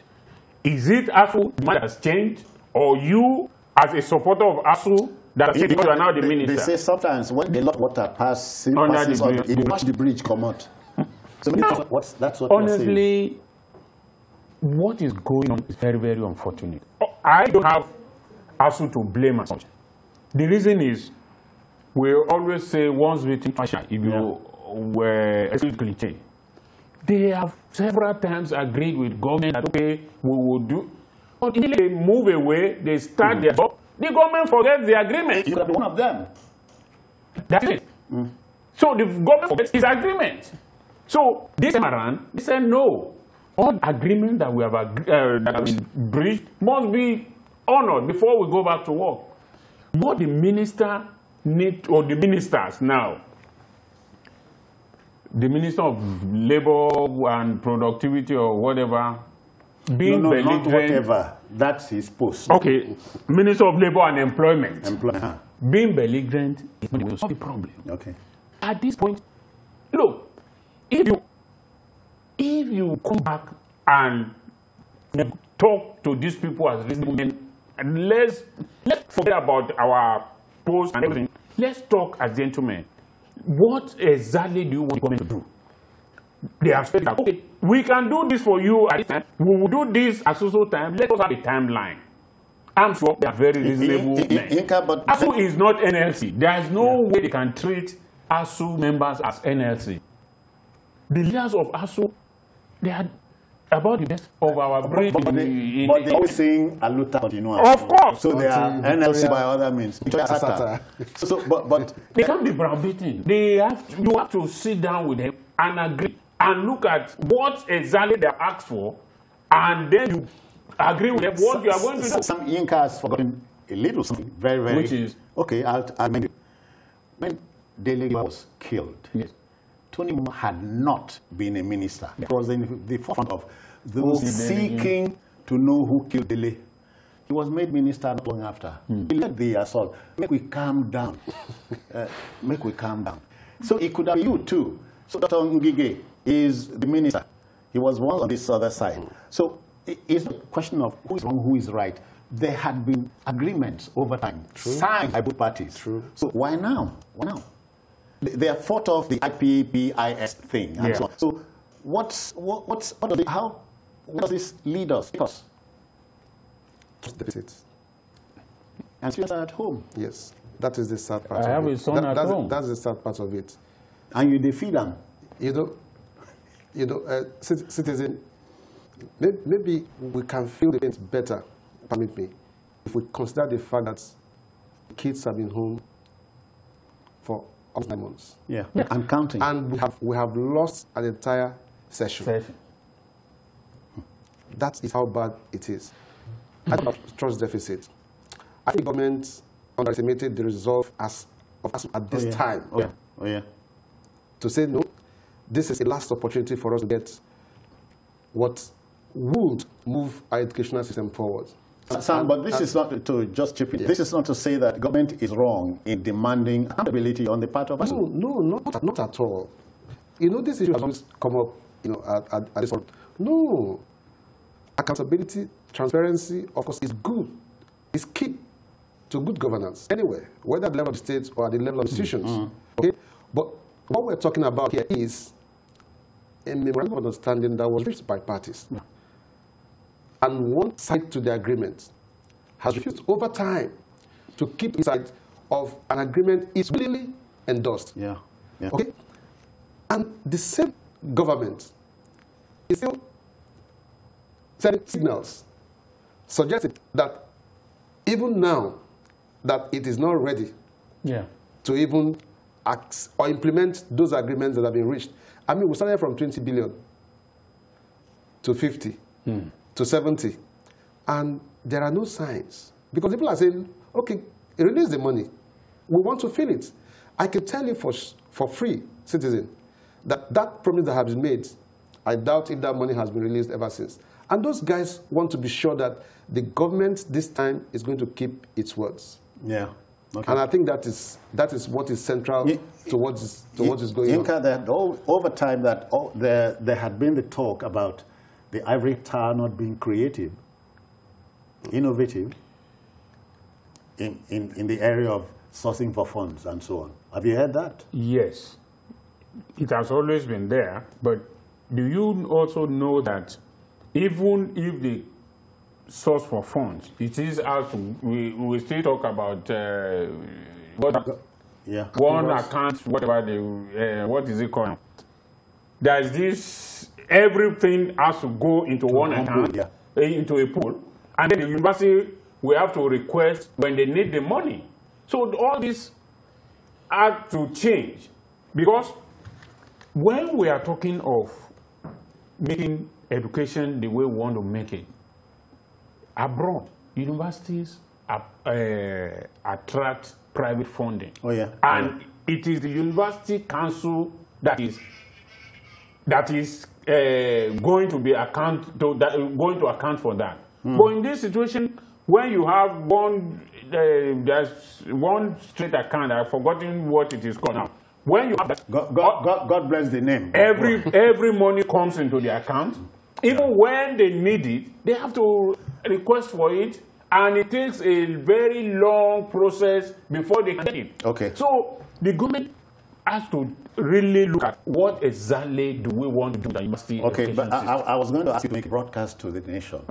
Is it ASU that has changed, or you, as a supporter of ASU, that has changed because you are now the minister? They say sometimes when a lot of water passes it wash the bridge come out. So that's what honestly, what is going on is very, very unfortunate. I don't have ASU to blame as much. The reason is, we always say once waiting fashion, if you were exclusively, they have several times agreed with government that, okay, we will do. But if they move away, they start their job, the government forgets the agreement. You could be one of them. That's it. So the government forgets his agreement. So this time around, they said no. All agreement that we have that have been breached must be honored before we go back to work. What the minister need, or the ministers now, the Minister of Labor and Productivity or whatever, being belligerent. Not whatever. That's his post. Okay, Minister of Labor and Employment. Being belligerent is not the problem. Okay. At this point, look, if you come back and talk to these people as reasonable men, and let's forget about our post and everything. Let's talk as gentlemen. What exactly do you want the government to do? They have said that, okay, we can do this for you at this time. We will do this at so time. Let us have a timeline. I'm sure they are very reasonable men. ASU is not NLC. There is no way they can treat ASU members as NLC. The leaders of ASU, they are about the best of our breed. But they're always saying Aluta continuous. Of course. So they are NLC by other means. But they can't be browbeaten. You have to sit down with them and agree and look at what exactly they asked for, and then you agree with them what you are going to do. Some Inca has forgotten a little something very, very. Which is? Okay, I'll mention it. When Dele was killed, yes, Tony Momoh had not been a minister. He was in the forefront of those seeking to know who killed Dele. He was made minister not long after. He led the assault. Make we calm down. Make we calm down. So it could have been you too. So Dr. Ngige is the minister. He was one on this other side. So it's a question of who is wrong, who is right. There had been agreements over time, signed by both parties. So why now? Why now? They have fought off the IPPIS thing and so on. So where does this lead us? Because deficit. And students are at home. Yes, that is the sad part. I have a son at home. That's the sad part of it. And you defeat them. Citizen, maybe we can feel the pain better, permit me, if we consider the fact that kids have been home for almost 9 months. Yeah, and counting. And we have lost an entire session. That is how bad it is. I think about trust deficit. I think the government underestimated the resolve at this time. To say, no, this is a last opportunity for us to get what would move our educational system forward. Sam, but this is not to just chip in. This is not to say that government is wrong in demanding accountability on the part of us. No, not at all. This issue has always come up, at this point. No. Accountability, transparency, of course, is good. It's key to good governance anywhere, whether at the level of the states or at the level of institutions. Okay? But what we're talking about here is a memorandum of understanding that was reached by parties. And one side to the agreement has refused over time to keep inside of an agreement is willingly endorsed. Okay? And the same government is still sending signals suggesting that even now that it is not ready to even act or implement those agreements that have been reached. I mean, we started from 20 billion to 50 to 70, and there are no signs because people are saying, okay, release the money. We want to feel it. I can tell you for free, citizen, that promise that has been made, I doubt if that money has been released ever since. And those guys want to be sure that the government this time is going to keep its words. Yeah. Okay. And I think that is what is central to what is going on. That over time there had been the talk about the ivory tower not being creative, innovative in the area of sourcing for funds and so on. Have you heard that? Yes. It has always been there, but do you also know that even if the source for funds, it is as we still talk about one account, whatever what is it called? There is this, everything has to go into one account, into a pool, and then the university will have to request when they need the money. So all this had to change, because when we are talking of making education the way we want to make it, abroad, universities attract private funding. Oh yeah. And it is the university council that is going to account for that. But in this situation, when you have there's one straight account, I've forgotten what it is called now. When you have that, God bless the name. Every money comes into the account. Even when they need it, they have to request for it, and it takes a very long process before they get it. Okay. So the government has to really look at what exactly do we want to do with the university education system. I was going to ask you to make a broadcast to the nation.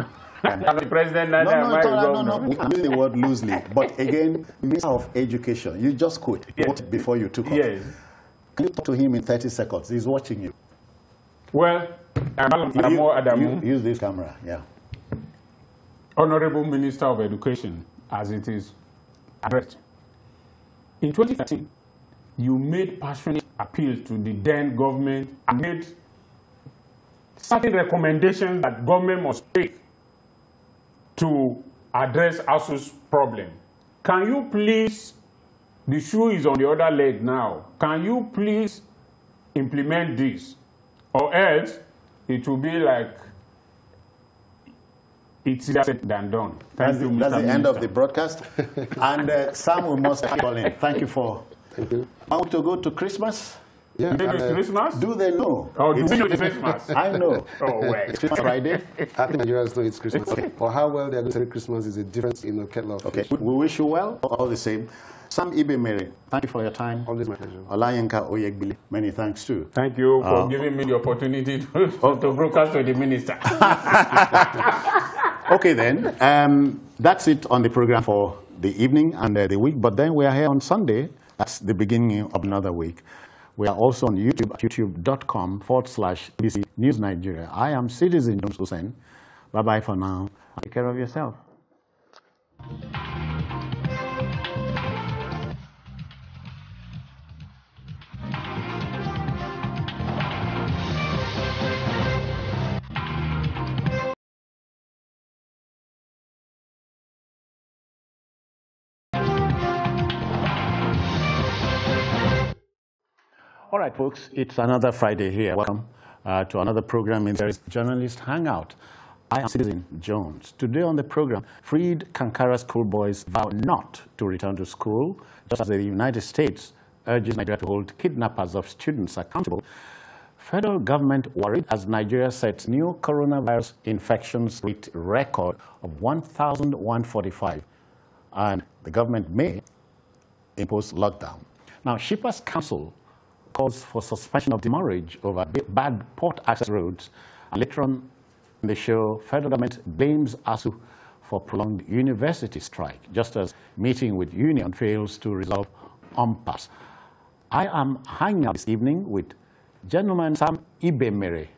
I'm the president. No. We can use the word loosely, but again, Minister of Education, you just quote before you took off. Yes. Can you talk to him in 30 seconds? He's watching you. Well, Adamu, use this camera. Yeah. Honorable Minister of Education, as it is addressed. In 2013, you made passionate appeals to the then government and made certain recommendations that government must take to address ASU's problem. Can you please, the shoe is on the other leg now, can you please implement this? Or else, it will be like, it's easier said than done. That's the end of the broadcast. And Sam, we must call in. Thank you for... Thank you. I want to go to Christmas. Yeah. Christmas? Do they know? Oh, do we know it's Christmas? I know. Oh, wait. It's Christmas Friday. I think Nigerians know it's Christmas. Okay. Or how well they are going to celebrate Christmas is a difference in the kettle of fish. We wish you well, all the same. Sam Ibe Mary, thank you for your time. Always my pleasure. Olayenka Oyegbili, many thanks too. Thank you for giving me the opportunity to broadcast to the minister. Okay then, that's it on the program for the evening and the week. But then we are here on Sunday. That's the beginning of another week. We are also on YouTube at youtube.com/BBC News Nigeria. I am Citizen Jones Hussein. Bye-bye for now. Take care of yourself. All right, folks, it's another Friday here. Welcome to another program in There Journalist Hangout. I am Citizen Jones. Today on the program, freed Kankara Schoolboys vow not to return to school, just as the United States urges Nigeria to hold kidnappers of students accountable. Federal government worried as Nigeria sets new coronavirus infections rate record of 1,145, and the government may impose lockdown. Now, Shippers Council calls for suspension of demurrage over bad port access roads. And later on in the show, federal government blames ASU for prolonged university strike, just as meeting with union fails to resolve impasse. I am hanging out this evening with gentleman Sam Ibe Mere.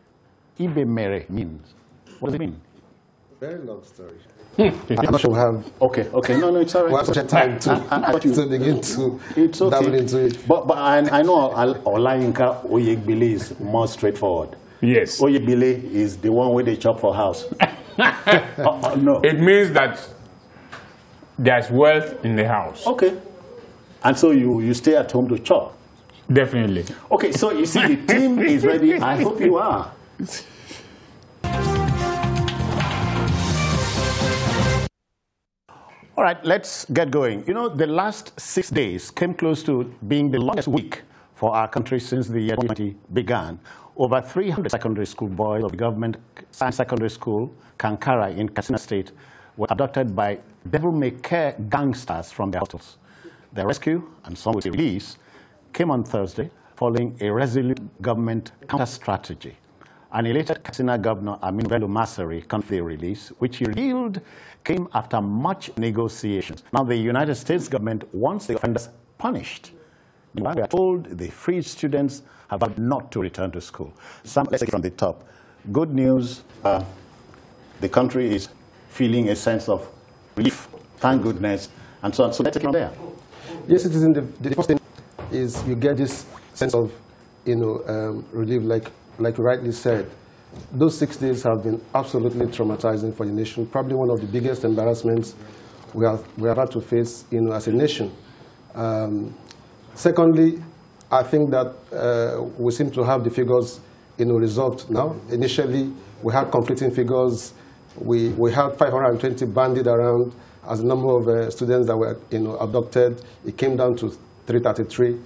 Ibe Mere means, what does it mean? Very long story. I'm not sure we have. Okay. No, it's all right. We have such a time to begin to dabble into it. But I know Olayinka Oyegbile is more straightforward. Yes. Oyegbile is the one where they chop for house. No. It means that there's wealth in the house. Okay. And so you stay at home to chop. Definitely. Okay, so you see the team is ready. I hope you are. All right, let's get going. You know, the last 6 days came close to being the longest week for our country since the year 2020 began. Over 300 secondary school boys of the government science secondary school, Kankara in Katsina State, were abducted by devil-may-care gangsters from their hostels. Their rescue, and some with release, came on Thursday following a resolute government counter-strategy. An elated Katsina governor, Amin Bello Masari, confirmed the release, which he revealed came after much negotiations. Now, the United States government wants the offenders punished. We are told the freed students have vowed not to return to school. Let's take it from the top. Good news, the country is feeling a sense of relief, thank goodness, and so on. So let's take it from there. Yes, it is. The first thing is you get this sense of, relief, like you rightly said. Those 6 days have been absolutely traumatizing for the nation. Probably one of the biggest embarrassments we have had to face, as a nation. Secondly, I think that we seem to have the figures, resolved now. Initially, we had conflicting figures. We had 520 bandied around as a number of students that were, abducted. It came down to 333.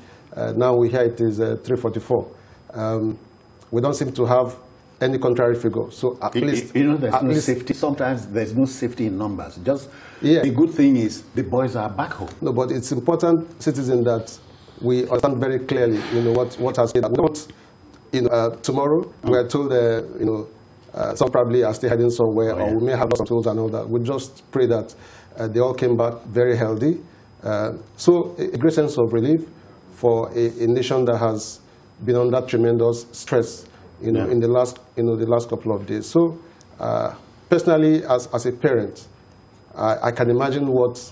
Now we hear it is 344. We don't seem to have any contrary figure. So at least, there's no safety. Sometimes there's no safety in numbers. Just the good thing is the boys are back home. No, but it's important, citizen, that we understand very clearly, what has been. Tomorrow we are told, some probably are still heading somewhere, or we may have lost some tools and all that. We just pray that they all came back very healthy. So a great sense of relief for a nation that has been under tremendous stress, in the last couple of days. So, personally, as a parent, I can imagine what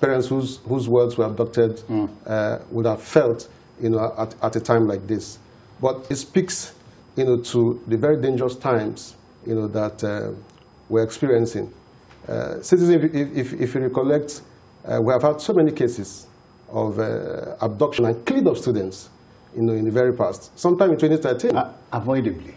parents whose words were abducted would have felt, at a time like this. But it speaks, to the very dangerous times, that we're experiencing. Citizens, if you recollect, we have had so many cases of abduction and killing of students, in the very past. Sometime in 2013. Avoidably.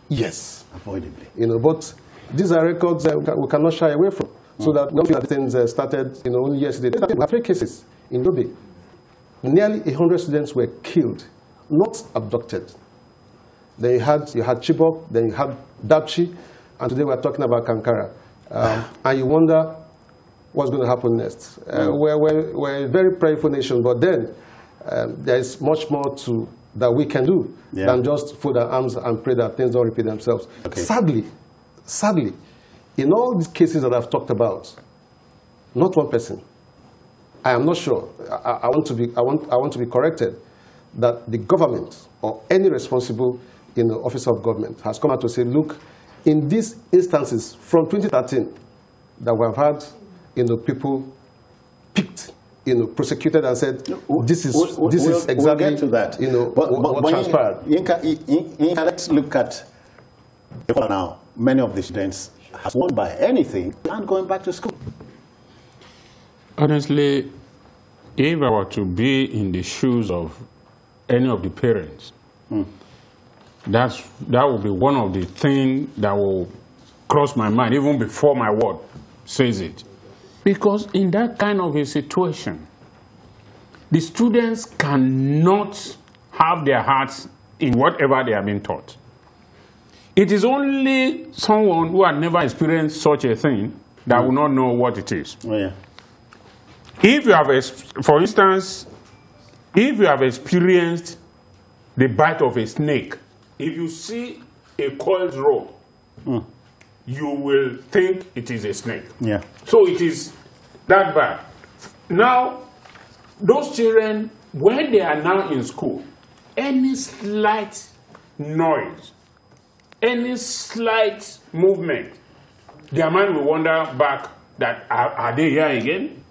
Yes. Avoidably. But these are records we cannot shy away from. So that when things started, only yesterday, we have 3 cases in Yobe. Nearly 100 students were killed, not abducted. Then you had Chibok, then you had Dapchi, and today we're talking about Kankara. And you wonder what's going to happen next. We're a very prayerful nation, but then there is much more that we can do than just fold our arms and pray that things don't repeat themselves. Okay. Sadly, in all these cases that I've talked about, not one person, I am not sure, I want to be corrected, that the government or any responsible officer of government has come out to say, look, in these instances from 2013 that we have had people picked, prosecuted and said, this is exactly, we'll get to that. What transpired. Yinka, let's look at now. Many of the students have won by anything and going back to school. Honestly, if I were to be in the shoes of any of the parents, that would be one of the things that will cross my mind even before my word says it. Because in that kind of a situation, the students cannot have their hearts in whatever they have been taught. It is only someone who had never experienced such a thing that will not know what it is. Oh, yeah. If you have, for instance, if you have experienced the bite of a snake, if you see a coiled rope, you will think it is a snake. Yeah. So it is that bad. Now, those children, when they are now in school, any slight noise, any slight movement their mind will wander back that are they here again?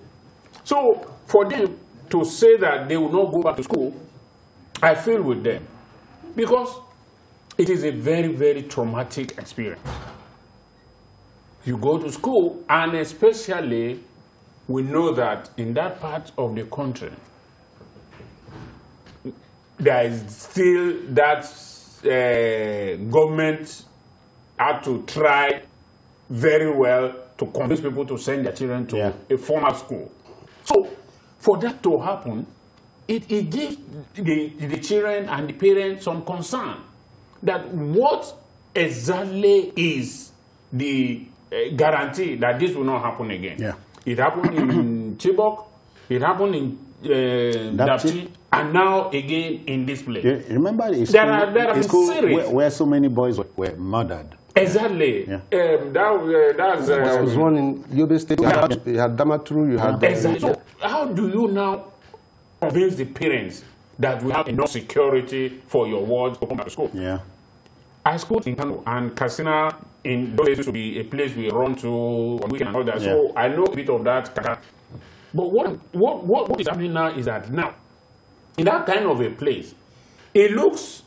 So for them to say that they will not go back to school, I feel with them. Because it is a very, very traumatic experience. You go to school, and especially we know that in that part of the country, there is still that government had to try very well to convince people to send their children to a formal school. So for that to happen, it gives the children and the parents some concern that what exactly is the guarantee that this will not happen again. Yeah. It happened in Chibok, it happened in Dapchi, and now again in this place. You remember the school where so many boys were murdered? Exactly. Yeah. There was one in Yobe State. You had Damaturu. You had. Exactly. So how do you now convince the parents that we have enough security for your wards to come back to school? Yeah. I schooled in Kano, and Katsina in those days to be a place we run to on weekend and all that. Yeah. So I know a bit of that. But what is happening now is that now, in that kind of a place, it looks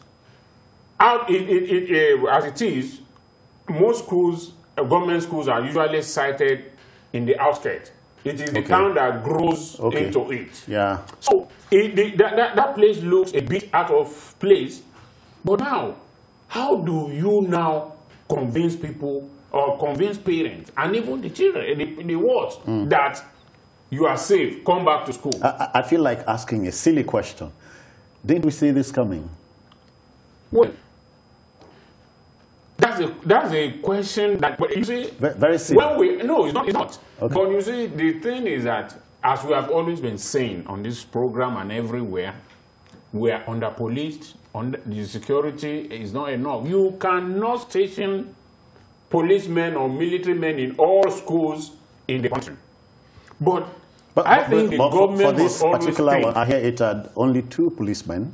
out as it is. Most schools, government schools, are usually sited in the outskirts. It is the town that grows into it. Yeah. So that place looks a bit out of place. But now, how do you now convince people or convince parents and even the children, the wards, that you are safe, come back to school? I feel like asking a silly question. Didn't we see this coming? Well, that's a question that, but you see, very silly. No, it's not. Okay. But you see, the thing is that, as we have always been saying on this program and everywhere, we are under-policed. The security is not enough. You cannot station policemen or military men in all schools in the country. But I think the government for this particular one, I hear it had only 2 policemen.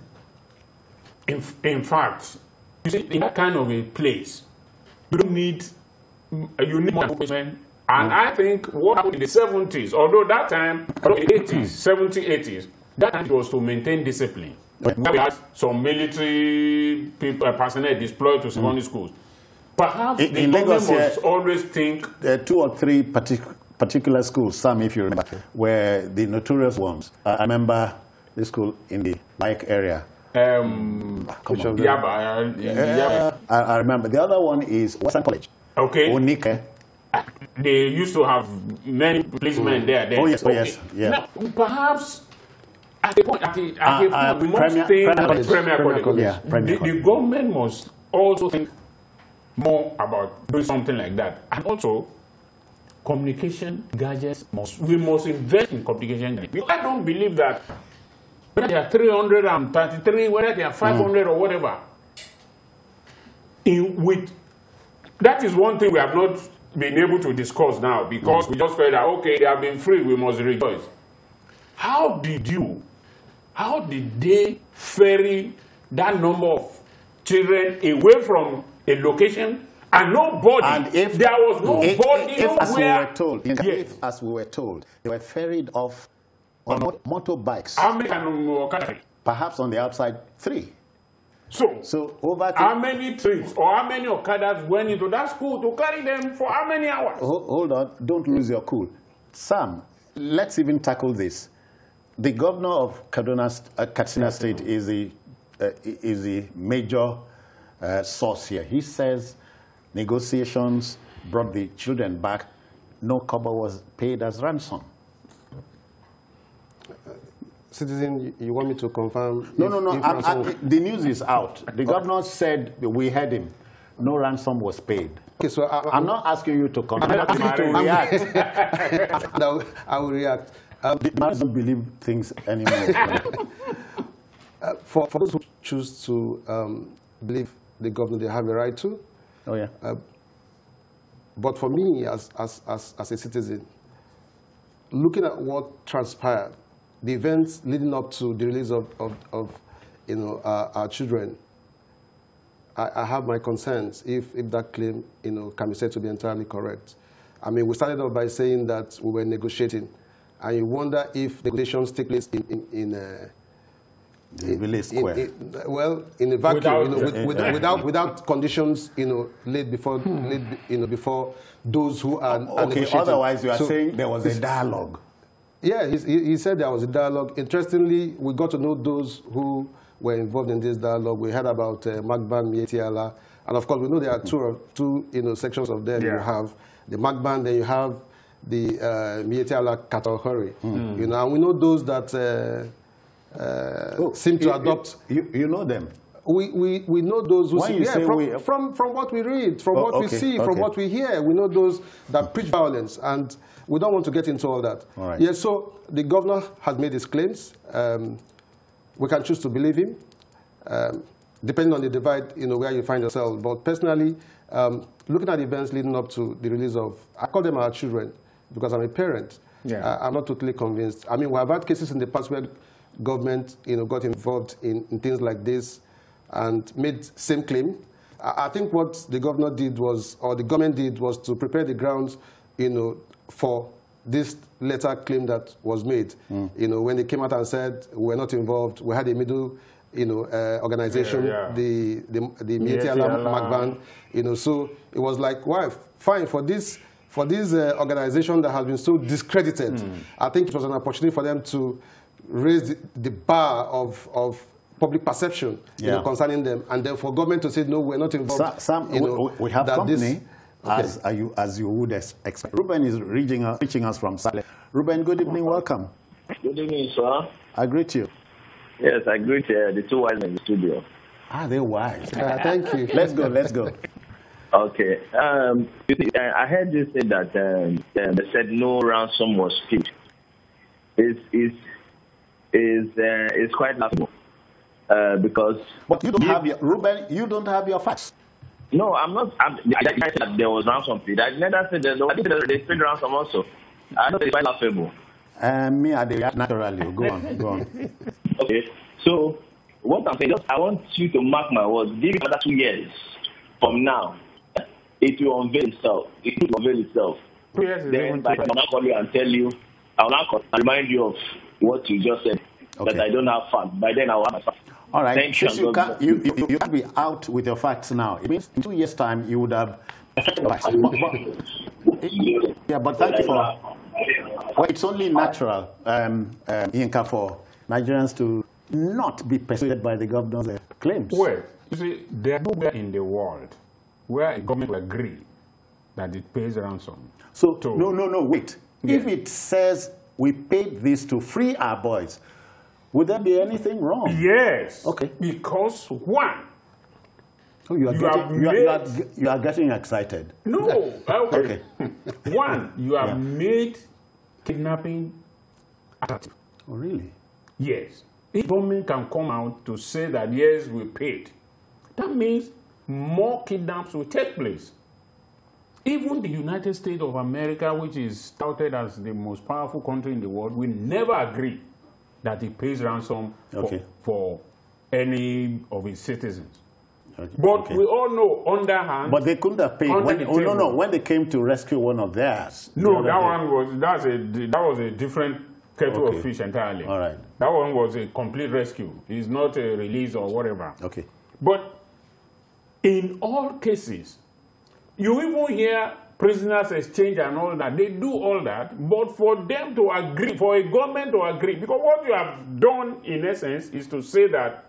In fact, you see, in that kind of a place, you need more policemen. And I think what happened in the 70s, although that time, in the 80s, 70s, 80s, that time it was to maintain discipline. We had some military people, personnel deployed to secondary schools. Perhaps the government must always think... There are 2 or 3 particular schools, some if you remember, were the notorious ones. I remember the school in the Like area. Yaba. I remember. The other one is Western College. Okay. Onike. They used to have many policemen there. Oh, yes, yes. Yeah. Now, perhaps... At the point, we must think Premier College. Yeah, the government must also think more about doing something like that. And also, communication gadgets, we must invest in communication gadgets. I don't believe that whether they are 333, whether they are 500 or whatever, that is one thing we have not been able to discuss now, because we just felt that, okay, they have been free, we must rejoice. How did they ferry that number of children away from a location and nobody? And if there was nobody, if, as we were told, they were ferried off on motorbikes. How many can perhaps on the outside 3. So over how many trips or how many Okadas went into that school to carry them for how many hours? Hold on, don't lose your cool. Sam, let's even tackle this. The governor of Katsina State is the major source here. He says negotiations brought the children back. No kobo was paid as ransom. Citizen, you want me to confirm? No. The news is out. The governor said, we heard him, no ransom was paid. Okay, so I'm not asking you to confirm. I'm asking you to react. I will react. I don't believe things anymore. For those who choose to believe the government, they have a right to. Oh, yeah. But for me, as a citizen, looking at what transpired, the events leading up to the release of our children, I have my concerns if that claim can be said to be entirely correct. I mean, we started off by saying that we were negotiating, and you wonder if negotiations take place in Village Square. Well, in a vacuum, Without- without conditions, laid before, before those who are Okay, negotiating. otherwise you are saying there was a dialogue. Yeah, he said there was a dialogue. Interestingly, we got to know those who were involved in this dialogue. We heard about Magban, Mietiala, and of course we know there are two sections of them. Yeah. You have the Magban, then you have the Mietiala category. And we know those that seem to adopt. You know them. We know those who When you say from what we read, from what we see, from what we hear, we know those that preach violence, and we don't want to get into all that. All right. Yes, so the governor has made his claims. We can choose to believe him, depending on the divide, where you find yourself. But personally, looking at the events leading up to the release of, I call them our children, because I'm a parent. Yeah. I'm not totally convinced. I mean, we have had cases in the past where government, got involved in things like this and made same claim. I think what the governor did was, or the government did, was to prepare the grounds, for this later claim that was made. When they came out and said we're not involved, we had a middle, organization, the Mietiala Magban, so it was like, well, fine for this organization that has been so discredited. I think it was an opportunity for them to raise the bar of public perception concerning them, and then for government to say no, we're not involved. Sam, we have company. As you would expect. Ruben is reaching us from Saleh. Ruben, good evening, welcome. Good evening, sir. I greet you. Yes, I greet the two wise men in the studio. Ah, they're wise. Thank you. Let's go. Okay. I heard you say that they said no ransom was paid. It's quite laughable because. But you don't have Ruben. You don't have your facts. No, I'm not. I said that there was ransom paid. I never said that they paid ransom also. I know it's quite laughable. Me, I react naturally. Go on. Okay. So what I'm saying, I want you to mark my words. Give it another 2 years from now, it will unveil itself. Then I will now call you and tell you. I will now remind you of what you just said. That I don't have facts. By then I will have my facts. All right. Thank you. You can't be out with your facts now. It means in 2 years' time you would have affected your facts. But thank you for. Well, it's only natural, Yinka, for Nigerians to not be persuaded by the governor's claims. Well, you see, there are nowhere in the world where a government will agree that it pays ransom. So no, wait. Yeah. If it says we paid this to free our boys, would there be anything wrong? Yes. Okay. Because one, Oh, you are getting excited. No. Okay. One, you have made kidnapping attractive. Oh, really? Yes. If government can come out to say that, yes, we paid, that means more kidnaps will take place. Even the United States of America, which is touted as the most powerful country in the world, will never agree that it pays ransom for any of its citizens. Okay. But we all know underhand. But they couldn't have paid. When they came to rescue one of theirs. No, that was a different kettle of fish entirely. All right. That one was a complete rescue. It's not a release or whatever. Okay. But in all cases, you even hear prisoners exchange and all that. They do all that, but for them to agree, for a government to agree, because what you have done in essence is to say that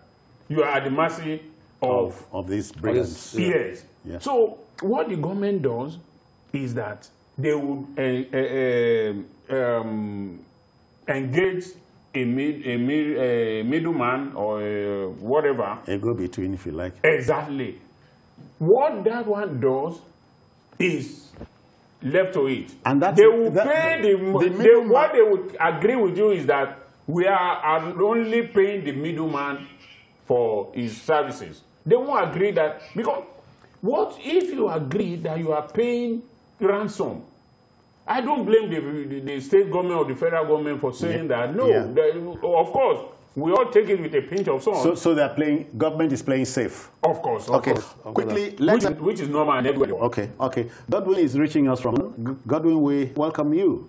you are at the mercy of these brigands. Yes. Yeah. So what the government does is that they would engage a middleman or whatever. A go-between, if you like. Exactly. What that one does is left to it. And they will pay what they would agree with you is that we are only paying the middleman for his services. They won't agree that, because what if you agree that you are paying ransom? I don't blame the state government or the federal government for saying that. No, of course, we all take it with a pinch of salt. So they're playing, government is playing safe. Of course. Okay, quickly, let's... Which is normal and everywhere. Okay. Godwin is reaching us from... Godwin, we welcome you.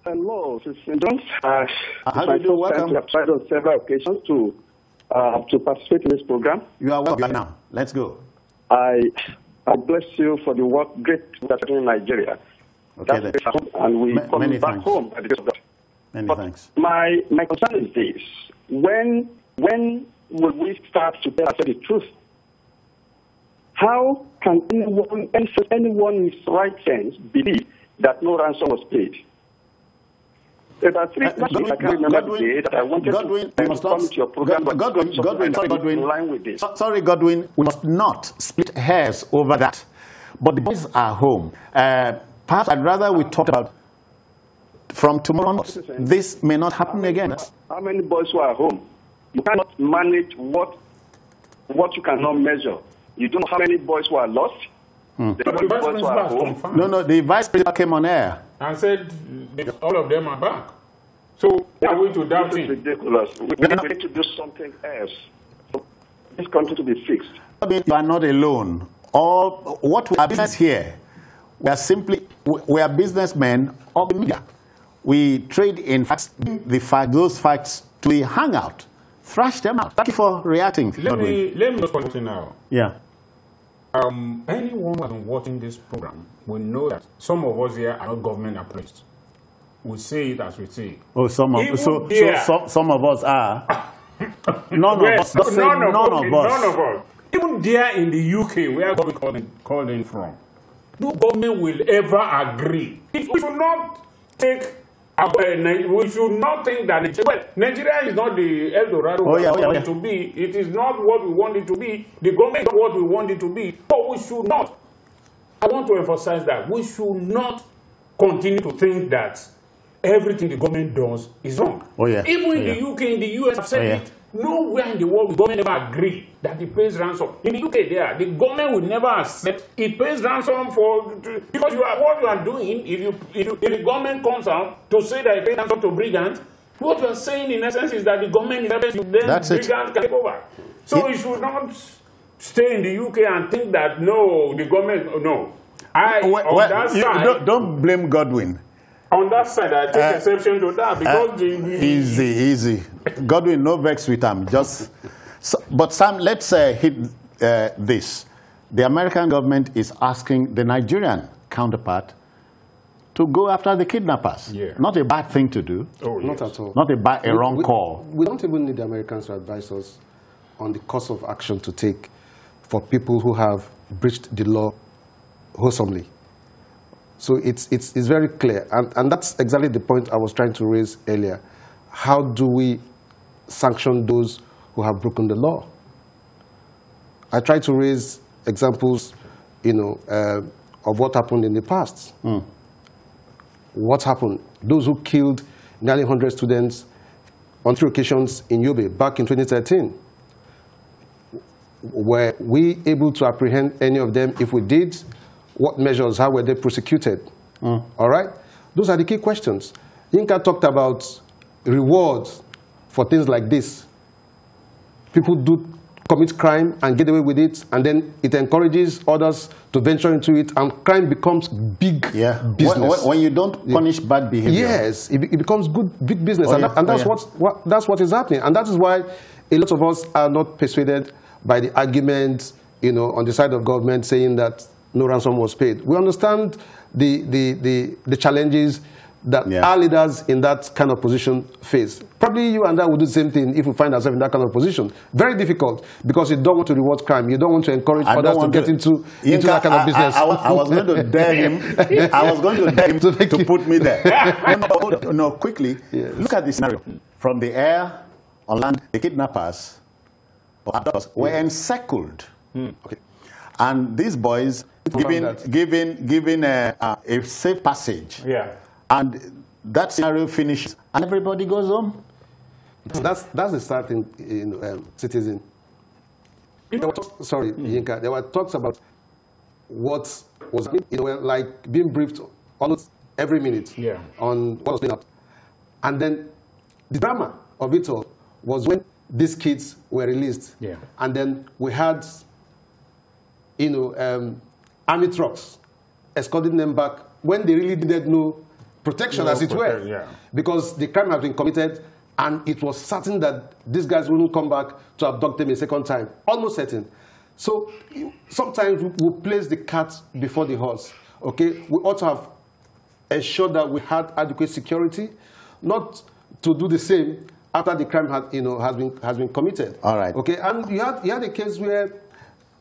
Hello, Sister Jones. How do you do? Welcome. I've tried on several occasions to participate in this program. You are welcome now. Let's go. I bless you for the work, great work in Nigeria. Okay, that's and we come back home at the grace of God. Many thanks. My concern is this: when will we start to tell ourselves the truth? How can anyone in his right sense believe that no ransom was paid? About 3 months ago, I can't remember the day that I wanted to come to your program. Sorry, Godwin, we must not split hairs over that. But the boys are home. Perhaps I'd rather we talk about from tomorrow onwards. This may not happen again. How many boys were at home? You cannot manage what you cannot measure. You don't know how many boys were lost. No, the vice president came on air and said all of them are back. So are we to doubt him? Ridiculous. We need to do something else for this country to be fixed. I mean, you are not alone. All what we are business here, we are businessmen of the media. We trade in facts, those facts to the hangout, thrash them out. Thank you for reacting. Let me just point out now. Yeah. Anyone who has been watching this program will know that some of us here are not government employees. We say it as we say. Oh, some of us are. None of us. None of us. Even there in the UK, where government called in from, no government will ever agree. We should not take. We should not think that Nigeria is not the El Dorado we want it to be. It is not what we want it to be. The government is not what we want it to be. But we should not. I want to emphasize that we should not continue to think that everything the government does is wrong. Even in the UK, in the US, I've said it. Nowhere in the world will government never agree that it pays ransom. In the UK, the government will never accept it pays ransom because what you are doing. If the government comes out to say that it pays ransom to brigands, what you are saying in essence is that the government is able to then brigands can take over. So you should not stay in the UK and think that no, the government no. Don't blame Godwin. On that side, I take exception to that because easy. Godwin, no vex with him. But Sam, let's hit this. The American government is asking the Nigerian counterpart to go after the kidnappers. Not a bad thing to do. Not at all. Not a wrong call. We don't even need the Americans to advise us on the course of action to take for people who have breached the law wholesomely. So it's very clear, and that's exactly the point I was trying to raise earlier. How do we sanction those who have broken the law? I tried to raise examples, of what happened in the past. What happened? Those who killed nearly 100 students on 3 occasions in Yobe back in 2013. Were we able to apprehend any of them? If we did, what measures, how were they prosecuted? All right? Those are the key questions. Yinka talked about rewards for things like this. People do commit crime and get away with it, and then it encourages others to venture into it, and crime becomes big business. When you don't punish bad behavior. Yes, it becomes big business, that's what is happening. And that is why a lot of us are not persuaded by the argument, on the side of government saying that no ransom was paid. We understand the challenges that our leaders in that kind of position face. Probably you and I would do the same thing if we find ourselves in that kind of position. Very difficult, because you don't want to reward crime. You don't want to encourage others to get into that kind of business. I was going to dare him. I was going to dare him to put me there. No, quickly, look at this scenario. From the air, on land, the kidnappers or abductors were encircled. And these boys given a safe passage. And that scenario finishes, and everybody goes home. That's the sad thing, citizen. Yinka, there were talks about what was, like being briefed almost every minute on what was going on. And then the drama of it all was when these kids were released. Yeah. And then we had, army trucks escorting them back when they really needed no protection, as it were. Yeah. Because the crime had been committed, and it was certain that these guys wouldn't come back to abduct them a second time. Almost certain. So sometimes we place the cat before the horse. Okay, we ought to have ensured that we had adequate security, not to do the same after the crime has been committed. All right. Okay, and you had a case where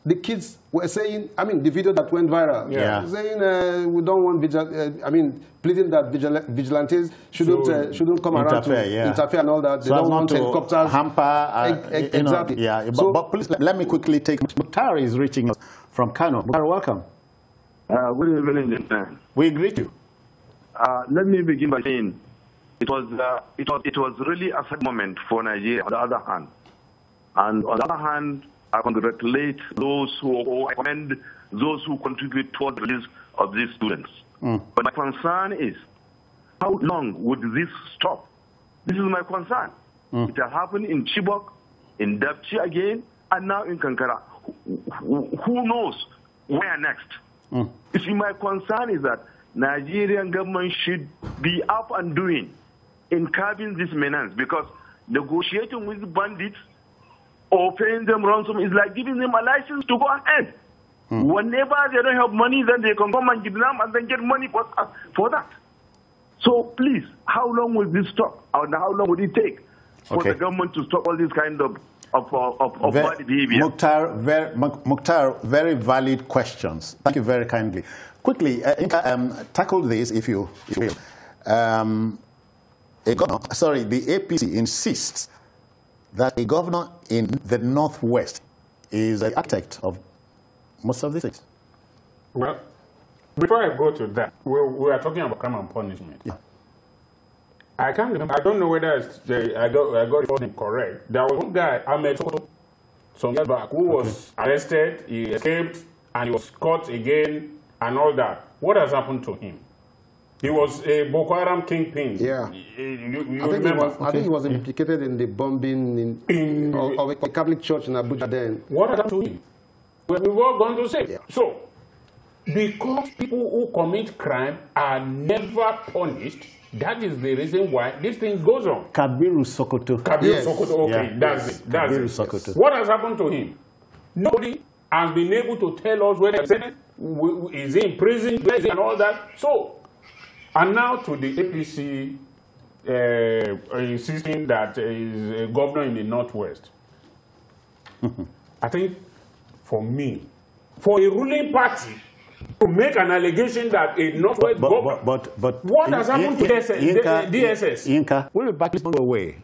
the kids were saying, the video that went viral, saying we don't want pleading that vigilantes shouldn't come around to interfere and all that. They don't want helicopters. Hamper. Exactly. Yeah. But please let me quickly take. Mukhtar is reaching us from Kano. Mukhtar, welcome. Good evening, gentlemen. We greet you. Let me begin by saying it was really a sad moment for Nigeria. On the other hand, and on the other hand, I congratulate those I commend those who contribute toward the release of these students. But my concern is, how long would this stop? This is my concern. It has happened in Chibok, in Dapchi again, and now in Kankara. Who knows where next? You see, my concern is that Nigerian government should be up and doing in curbing this menace, because negotiating with bandits or paying them ransom is like giving them a license to go ahead. Whenever they don't have money, then they can come and kidnap and then get money for that. So please, how long will this stop? And how long will it take for the government to stop all this kind of bad behavior? Mukhtar, very valid questions. Thank you very kindly. Quickly, tackle this if you will. The APC insists that a governor in the Northwest is the architect of most of these things. Well, before I go to that, we are talking about crime and punishment. Yeah. I can't remember. I don't know whether I got it correct. There was one guy, Ahmed Sokoto, some years back, who was arrested, he escaped, and he was caught again, and all that. What has happened to him? He was a Boko Haram kingpin. Yeah. I think he was implicated in the bombing of a Catholic church in Abuja then. What happened to him? We've all gone to say. Yeah. So, because people who commit crime are never punished, that is the reason why this thing goes on. Kabiru Sokoto. Sokoto, okay, yeah. That's it. Sokoto. What has happened to him? Nobody has been able to tell us whether is he in prison, where is he, and all that. So, and now to the APC insisting that is a governor in the Northwest. I think, for me, for a ruling party to make an allegation that a Northwest governor... But what has happened to DSS? Inka, we'll be back away.